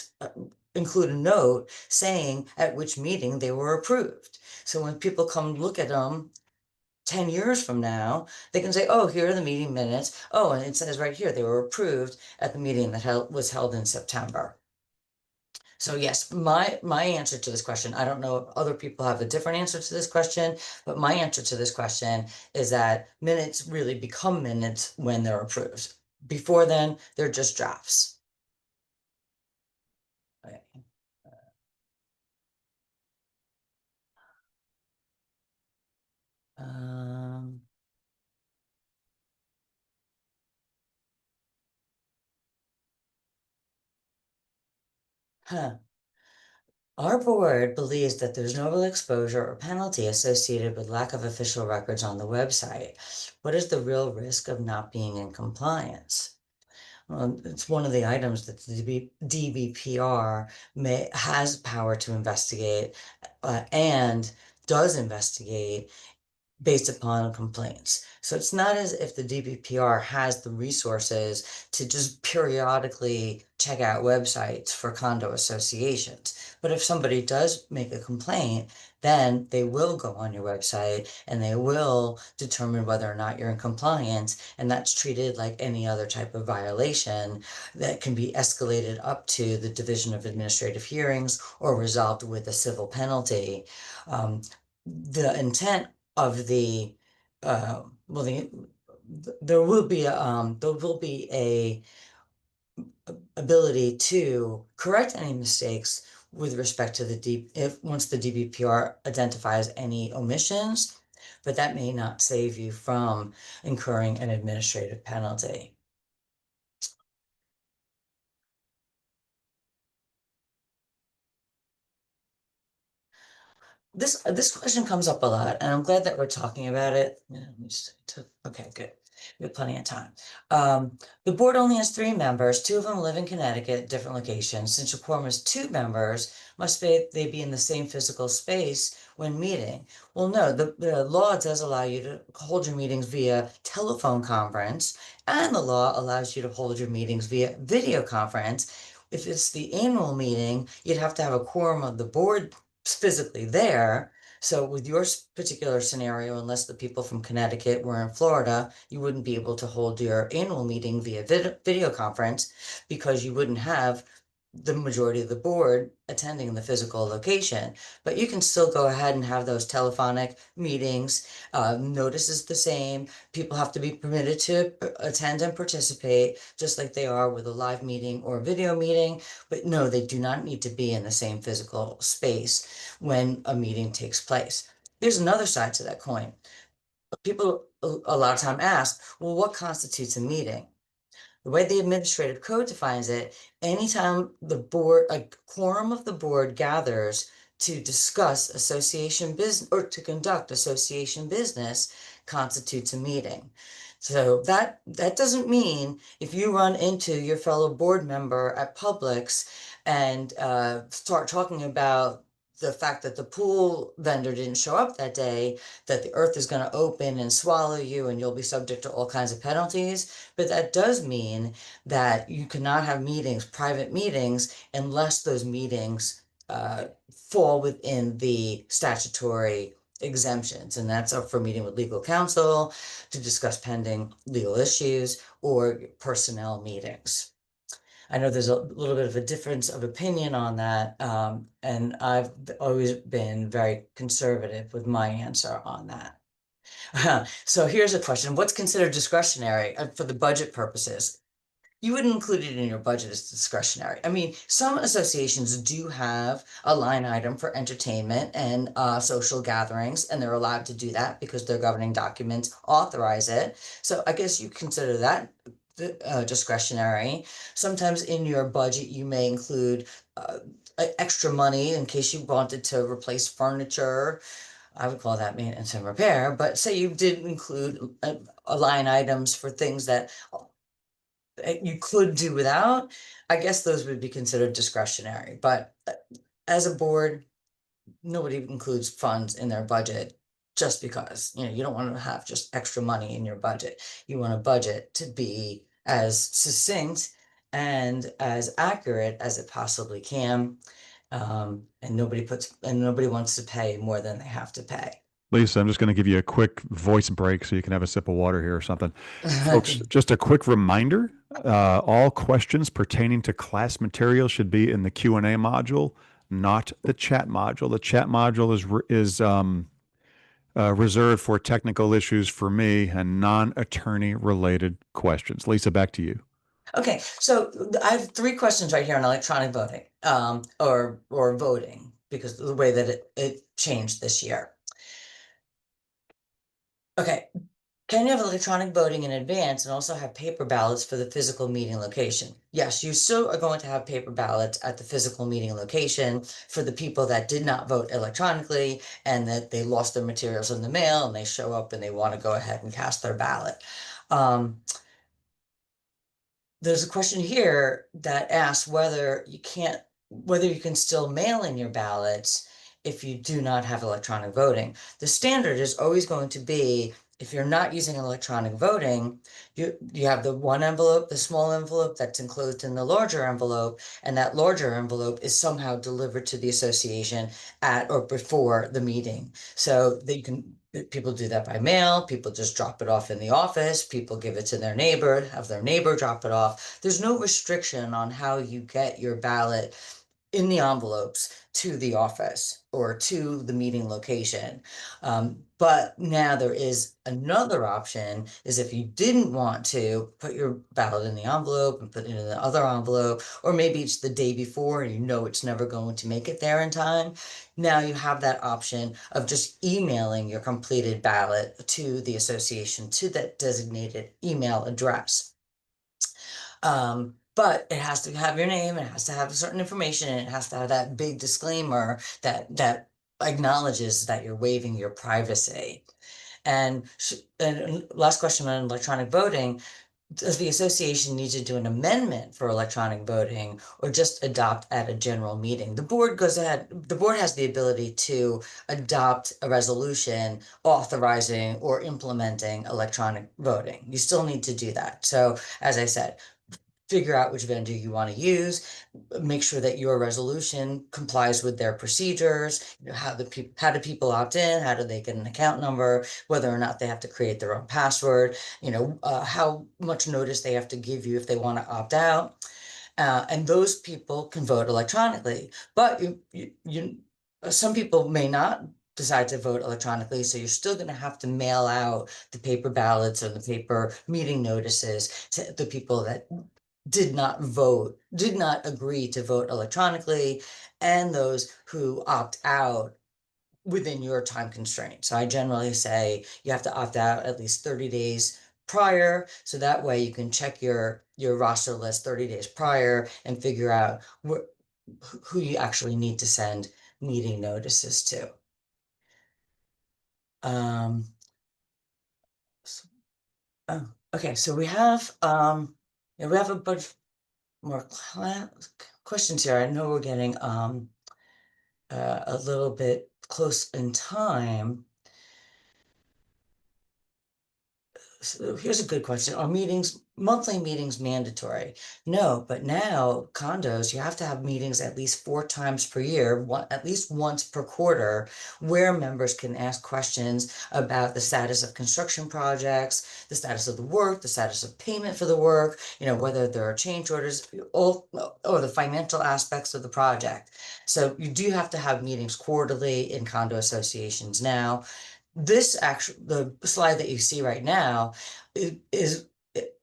S3: include a note saying at which meeting they were approved. So when people come look at them 10 years from now, they can say, oh, here are the meeting minutes. Oh, and it says right here, they were approved at the meeting that was held in September. So yes, my answer to this question, I don't know if other people have a different answer to this question, but my answer to this question is that minutes really become minutes when they're approved. Before then, they're just drafts. Okay. Um, huh. Our board believes that there's no real exposure or penalty associated with lack of official records on the website. What is the real risk of not being in compliance? Well, it's one of the items that the DBPR has power to investigate and does investigate based upon complaints. So it's not as if the DBPR has the resources to just periodically check out websites for condo associations. But if somebody does make a complaint, then they will go on your website and they will determine whether or not you're in compliance. And that's treated like any other type of violation that can be escalated up to the Division of Administrative Hearings or resolved with a civil penalty. the intent of the, well, there will be a ability to correct any mistakes with respect to once the DBPR identifies any omissions, but that may not save you from incurring an administrative penalty. This question comes up a lot, and I'm glad that we're talking about it. Yeah, okay, good. We have plenty of time. The board only has 3 members. 2 of them live in Connecticut, different locations. Since your quorum is 2 members, must they be in the same physical space when meeting? Well, no, the law does allow you to hold your meetings via telephone conference, and the law allows you to hold your meetings via video conference. If it's the annual meeting, you'd have to have a quorum of the board physically there. So with your particular scenario, unless the people from Connecticut were in Florida, you wouldn't be able to hold your annual meeting via video conference because you wouldn't have the majority of the board attending in the physical location. But you can still go ahead and have those telephonic meetings. Notice is the same. People have to be permitted to attend and participate, just like they are with a live meeting or a video meeting. But no, they do not need to be in the same physical space when a meeting takes place. There's another side to that coin. People a lot of time ask, well, what constitutes a meeting? The way the administrative code defines it, anytime a quorum of the board gathers to discuss association business or to conduct association business constitutes a meeting. So that doesn't mean if you run into your fellow board member at Publix and start talking about the fact that the pool vendor didn't show up that day, that the earth is going to open and swallow you and you'll be subject to all kinds of penalties. But that does mean that you cannot have meetings, private meetings, unless those meetings fall within the statutory exemptions. And that's up for meeting with legal counsel to discuss pending legal issues or personnel meetings. I know there's a little bit of a difference of opinion on that, and I've always been very conservative with my answer on that. So here's a question. What's considered discretionary for the budget purposes? You wouldn't include it in your budget as discretionary. I mean, some associations do have a line item for entertainment and social gatherings, and they're allowed to do that because their governing documents authorize it. So I guess you consider that discretionary. Sometimes in your budget, you may include extra money in case you wanted to replace furniture. I would call that maintenance and repair, but say you did include a line items for things that you could do without, I guess those would be considered discretionary. But as a board, nobody includes funds in their budget just because, you don't want to have just extra money in your budget. You want a budget to be as succinct and as accurate as it possibly can. And nobody wants to pay more than they have to pay.
S1: Lisa, I'm just going to give you a quick voice break so you can have a sip of water here or something. Folks, just a quick reminder, all questions pertaining to class material should be in the Q&A module, not the chat module. The chat module is reserved for technical issues for me and non-attorney related questions. Lisa, back to you.
S3: Okay, so I have 3 questions right here on electronic voting, or voting, because of the way that it changed this year. Okay, can you have electronic voting in advance and also have paper ballots for the physical meeting location? Yes, you still are going to have paper ballots at the physical meeting location for the people that did not vote electronically and that they lost their materials in the mail and they show up and they want to go ahead and cast their ballot. There's a question here that asks whether you can still mail in your ballots if you do not have electronic voting. The standard is always going to be, if you're not using electronic voting, you have the one envelope, the small envelope that's enclosed in the larger envelope, and that larger envelope is somehow delivered to the association at or before the meeting. So that people do that by mail, people just drop it off in the office, people give it to their neighbor, have their neighbor drop it off. There's no restriction on how you get your ballot in the envelopes to the office or to the meeting location. But now there is another option, is if you didn't want to put your ballot in the envelope and put it in the other envelope, or maybe it's the day before and you know it's never going to make it there in time. Now you have that option of just emailing your completed ballot to the association, to that designated email address. But it has to have your name, it has to have certain information, and it has to have that big disclaimer that acknowledges that you're waiving your privacy. And last question on electronic voting: does the association need to do an amendment for electronic voting or just adopt at a general meeting? The board goes ahead, the board has the ability to adopt a resolution authorizing or implementing electronic voting. You still need to do that. So as I said, figure out which vendor you want to use, make sure that your resolution complies with their procedures. How do people opt in? How do they get an account number? Whether or not they have to create their own password, how much notice they have to give you if they want to opt out. And those people can vote electronically, but some people may not decide to vote electronically, so you're still going to have to mail out the paper ballots or the paper meeting notices to the people that did not agree to vote electronically, and those who opt out within your time constraint. So I generally say you have to opt out at least 30 days prior, so that way you can check your roster list 30 days prior and figure out who you actually need to send meeting notices to. Oh, okay, so we have a bunch more questions here. I know we're getting a little bit close in time. So here's a good question. Are monthly meetings mandatory? No, but now condos, you have to have meetings at least 4 times per year, at least once per quarter, where members can ask questions about the status of construction projects, the status of the work, the status of payment for the work, whether there are change orders, or the financial aspects of the project. So you do have to have meetings quarterly in condo associations now. The slide that you see right now is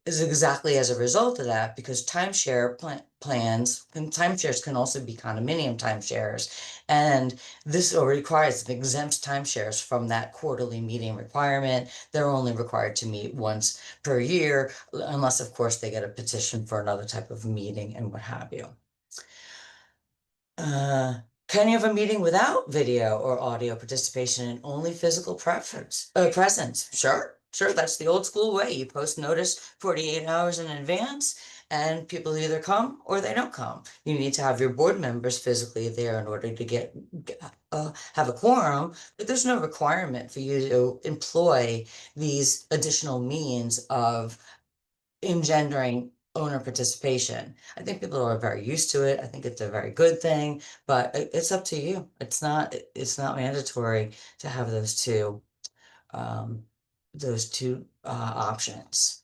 S3: exactly as a result of that, because timeshare plans and timeshares can also be condominium timeshares, and this requires and exempts timeshares from that quarterly meeting requirement. They're only required to meet once per year, unless of course they get a petition for another type of meeting and what have you. Can you have a meeting without video or audio participation and only physical presence? Sure. That's the old school way. You post notice 48 hours in advance, and people either come or they don't come. You need to have your board members physically there in order to have a quorum, but there's no requirement for you to employ these additional means of engendering owner participation. I think people are very used to it. I think it's a very good thing, but it's up to you. It's not mandatory to have those two options.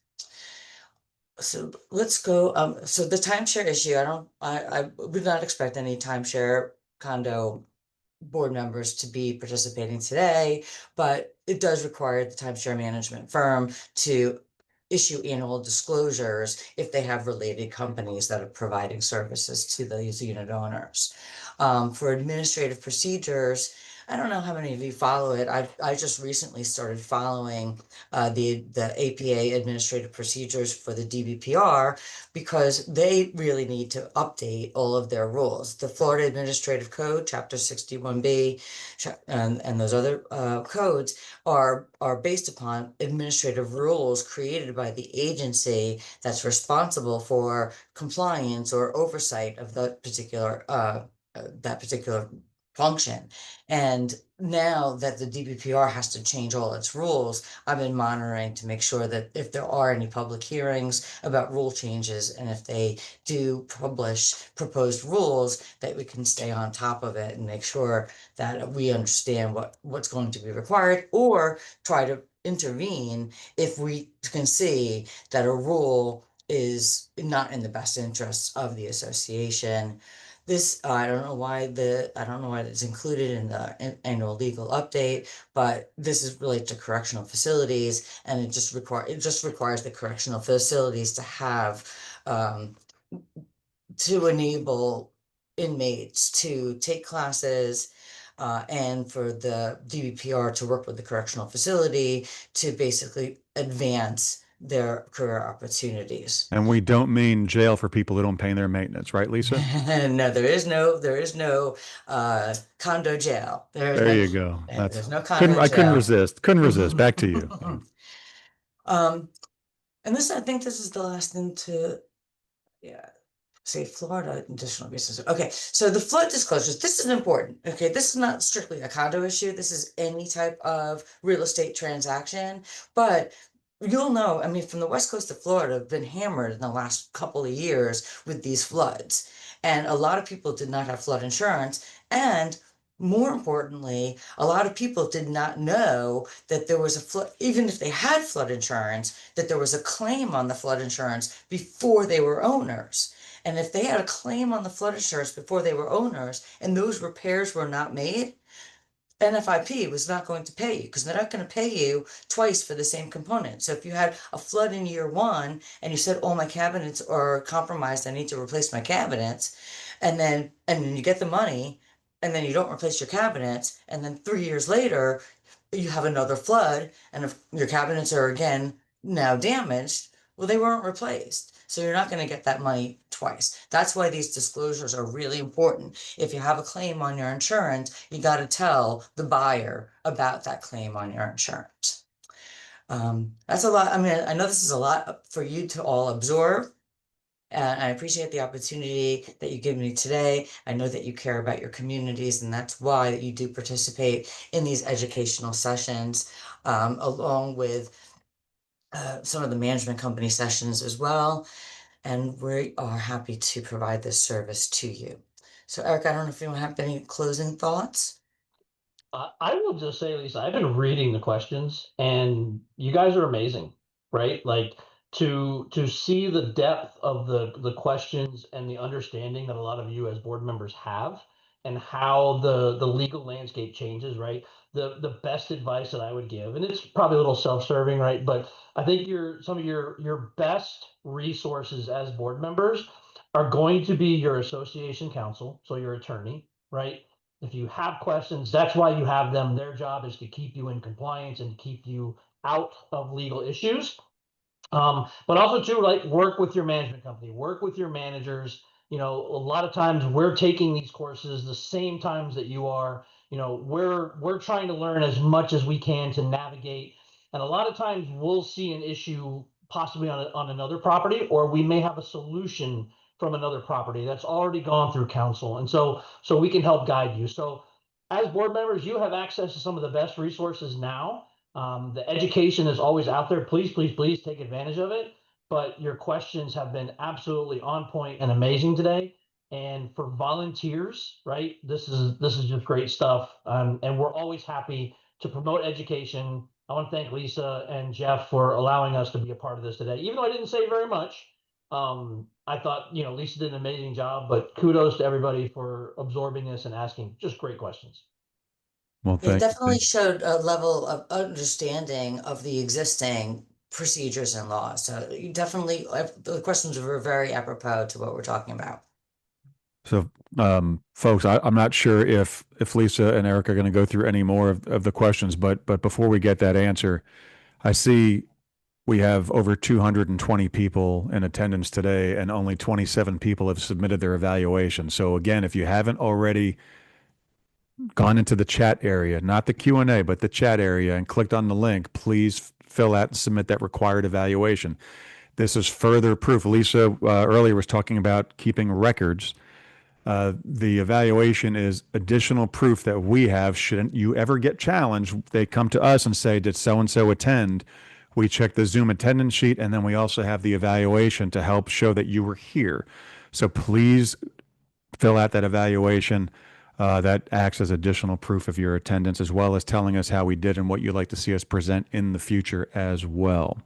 S3: So let's go. So the timeshare issue, I would not expect any timeshare condo board members to be participating today, but it does require the timeshare management firm to issue annual disclosures if they have related companies that are providing services to these unit owners. For administrative procedures, I don't know how many of you follow it. I just recently started following the APA administrative procedures for the DBPR, because they really need to update all of their rules. The Florida Administrative Code, Chapter 61B, and those other codes are based upon administrative rules created by the agency that's responsible for compliance or oversight of that particular function. And now that the DBPR has to change all its rules, I've been monitoring to make sure that if there are any public hearings about rule changes, and if they do publish proposed rules, that we can stay on top of it and make sure that we understand what's going to be required, or try to intervene if we can see that a rule is not in the best interests of the association. This, I don't know why it's included in the annual legal update, but this is related to correctional facilities, and it just requires the correctional facilities to have, um, to enable inmates to take classes, and for the DBPR to work with the correctional facility to basically advance their career opportunities.
S1: And we don't mean jail for people who don't pay their maintenance, right, Lisa?
S3: No, there is no condo jail.
S1: There you go.
S3: There's no condo
S1: Couldn't
S3: jail.
S1: resist. Couldn't resist. Back to you.
S3: Um, and I think this is the last thing to, yeah, say Florida additional resources. Okay, so the flood disclosures, this is important. Okay, this is not strictly a condo issue. This is any type of real estate transaction, but you'll know, I mean, from the west coast of Florida, have been hammered in the last couple of years with these floods. And a lot of people did not have flood insurance. And more importantly, a lot of people did not know that there was a flood, even if they had flood insurance, that there was a claim on the flood insurance before they were owners. And if they had a claim on the flood insurance before they were owners and those repairs were not made, NFIP was not going to pay you because they're not going to pay you twice for the same component. So if you had a flood in year one and you said, "Oh, my cabinets are compromised, I need to replace my cabinets," and then you get the money and then you don't replace your cabinets, and then 3 years later you have another flood and if your cabinets are again now damaged, well, they weren't replaced. So you're not going to get that money twice. That's why these disclosures are really important. If you have a claim on your insurance, you got to tell the buyer about that claim on your insurance. That's a lot. I mean, I know this is a lot for you to all absorb. And I appreciate the opportunity that you give me today. I know that you care about your communities, and that's why you do participate in these educational sessions, along with some of the management company sessions as well. And we are happy to provide this service to you. So Eric, I don't know if you have any closing thoughts.
S2: I will just say, Lisa, I've been reading the questions, and you guys are amazing, right? Like to see the depth of the questions and the understanding that a lot of you as board members have, and how the legal landscape changes, right? The best advice that I would give, and it's probably a little self-serving, right? But I think some of your best resources as board members are going to be your association counsel, so your attorney, right? If you have questions, that's why you have them. Their job is to keep you in compliance and keep you out of legal issues. But also too, like, work with your management company, work with your managers. You know, a lot of times we're taking these courses the same times that you are. You know, we're trying to learn as much as we can to navigate. And a lot of times we'll see an issue possibly on another property, or we may have a solution from another property that's already gone through council. And so we can help guide you. So as board members, you have access to some of the best resources now. The education is always out there. Please, please, please take advantage of it. But your questions have been absolutely on point and amazing today. And for volunteers, right? This is just great stuff. And we're always happy to promote education. I want to thank Lisa and Jeff for allowing us to be a part of this today. Even though I didn't say very much, I thought, Lisa did an amazing job. But kudos to everybody for absorbing this and asking just great questions.
S1: Well,
S3: It
S1: thank
S3: definitely
S1: you.
S3: showed a level of understanding of the existing procedures and laws. So you definitely, the questions were very apropos to what we're talking about.
S1: So, folks, I'm not sure if Lisa and Eric are going to go through any more of the questions, but before we get that answer, I see we have over 220 people in attendance today, and only 27 people have submitted their evaluation. So again, if you haven't already gone into the chat area, not the Q&A, but the chat area, and clicked on the link, please fill out and submit that required evaluation. This is further proof. Lisa earlier was talking about keeping records. The evaluation is additional proof that we have. Shouldn't you ever get challenged, they come to us and say, did so-and-so attend? We check the Zoom attendance sheet, and then we also have the evaluation to help show that you were here. So please fill out that evaluation. That acts as additional proof of your attendance, as well as telling us how we did and what you'd like to see us present in the future as well.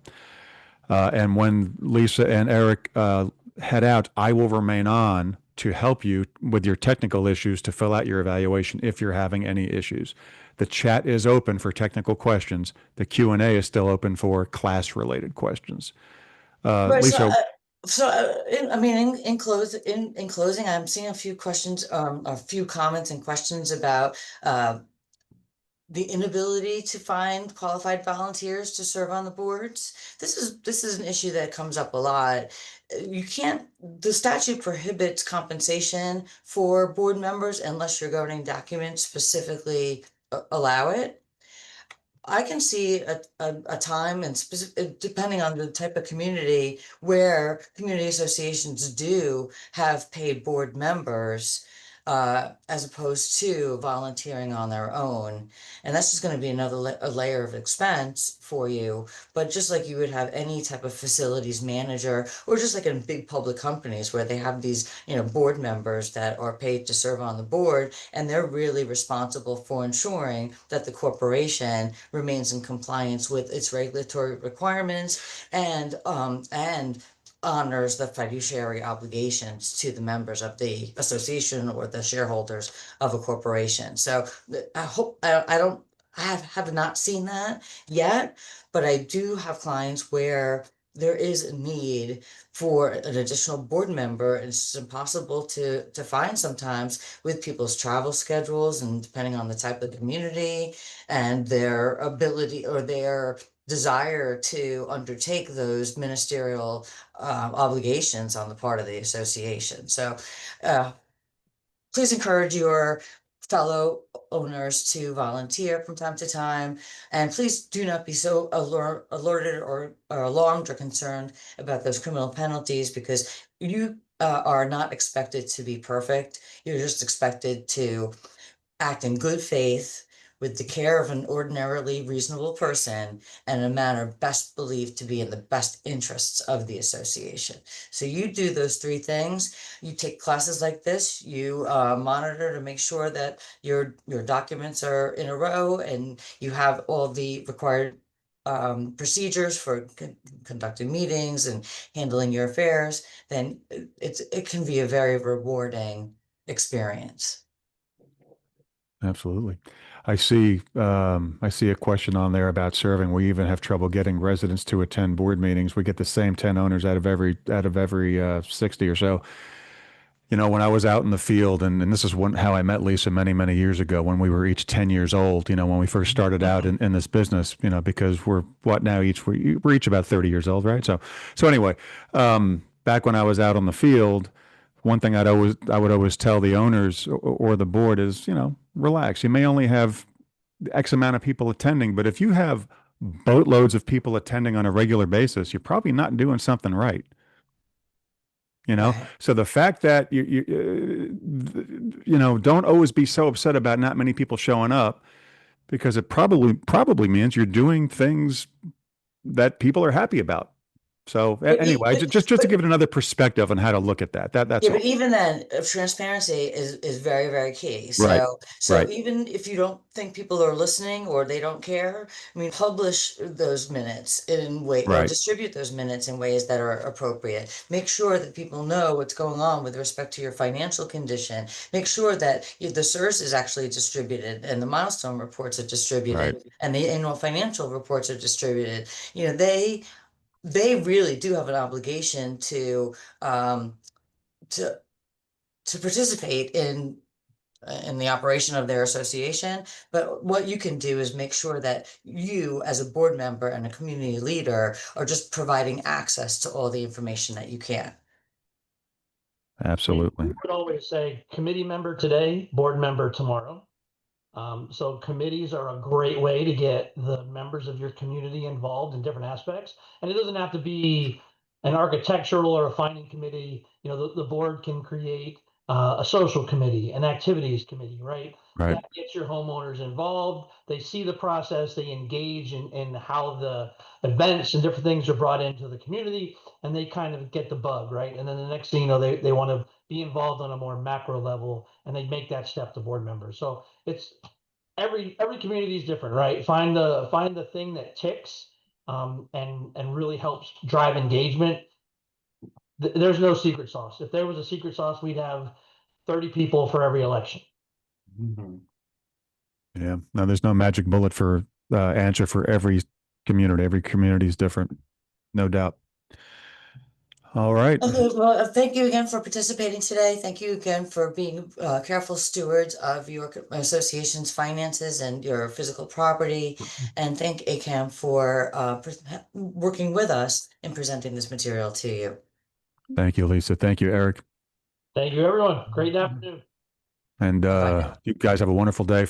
S1: And when Lisa and Eric head out, I will remain on to help you with your technical issues to fill out your evaluation if you're having any issues. The chat is open for technical questions. The Q&A is still open for class-related questions.
S3: Right.
S1: Lisa,
S3: In closing, I'm seeing a few questions, a few comments and questions about the inability to find qualified volunteers to serve on the boards. This is an issue that comes up a lot. You can't, the statute prohibits compensation for board members unless your governing documents specifically allow it. I can see a time and specific, depending on the type of community, where community associations do have paid board members as opposed to volunteering on their own. And that's just going to be another a layer of expense for you. But just like you would have any type of facilities manager, or just like in big public companies where they have these, board members that are paid to serve on the board, and they're really responsible for ensuring that the corporation remains in compliance with its regulatory requirements and honors the fiduciary obligations to the members of the association or the shareholders of a corporation. So I hope I have not seen that yet, but I do have clients where there is a need for an additional board member. It's impossible to find sometimes with people's travel schedules and depending on the type of community and their ability or their desire to undertake those ministerial obligations on the part of the association. So please encourage your fellow owners to volunteer from time to time. And please do not be so alerted or alarmed or concerned about those criminal penalties, because you are not expected to be perfect. You're just expected to act in good faith with the care of an ordinarily reasonable person and in a manner best believed to be in the best interests of the association. So you do those three things. You take classes like this, you monitor to make sure that your documents are in a row and you have all the required procedures for conducting meetings and handling your affairs, then it can be a very rewarding experience.
S1: absolutely. I see a question on there about serving. We even have trouble getting residents to attend board meetings. We get the same 10 owners out of every 60 or so. When I was out in the field, and this is how I met Lisa many, many years ago when we were each 10 years old, when we first started out in this business, because we're each about 30 years old, right? So anyway, back when I was out on the field, one thing I would always tell the owners or the board is, relax. You may only have X amount of people attending, but if you have boatloads of people attending on a regular basis, you're probably not doing something right.
S3: Right.
S1: So the fact that don't always be so upset about not many people showing up, because it probably means you're doing things that people are happy about. So anyway, just to give it another perspective on how to look at that's
S3: yeah,
S1: all.
S3: but even then, transparency is very, very key.
S1: Right.
S3: So
S1: Right.
S3: even if you don't think people are listening or they don't care, publish those minutes in way or
S1: Right.
S3: distribute those minutes in ways that are appropriate. Make sure that people know what's going on with respect to your financial condition. Make sure that the CERS is actually distributed and the milestone reports are distributed and the annual financial reports are distributed. They really do have an obligation to to participate in the operation of their association. But what you can do is make sure that you as a board member and a community leader are just providing access to all the information that you can.
S1: Absolutely.
S2: We would always say committee member today, board member tomorrow. So committees are a great way to get the members of your community involved in different aspects. And it doesn't have to be an architectural or a finding committee. The board can create a social committee, an activities committee, right?
S1: Right.
S2: That gets your homeowners involved. They see the process, they engage in how the events and different things are brought into the community, and they kind of get the bug, right? And then the next thing you know, they want to be involved on a more macro level, and they make that step to board members. So it's every community is different, right? Find the thing that ticks and really helps drive engagement. there's no secret sauce. If there was a secret sauce, we'd have 30 people for every election.
S1: Yeah. No, there's no magic bullet for answer for every community. Every community is different. No doubt. All right.
S3: Okay, well, thank you again for participating today. Thank you again for being careful stewards of your association's finances and your physical property. And thank AKAM for working with us in presenting this material to you.
S1: Thank you, Lisa. Thank you, Eric.
S2: Thank you, everyone. Great afternoon.
S1: And
S3: Bye now.
S1: you guys have a wonderful day.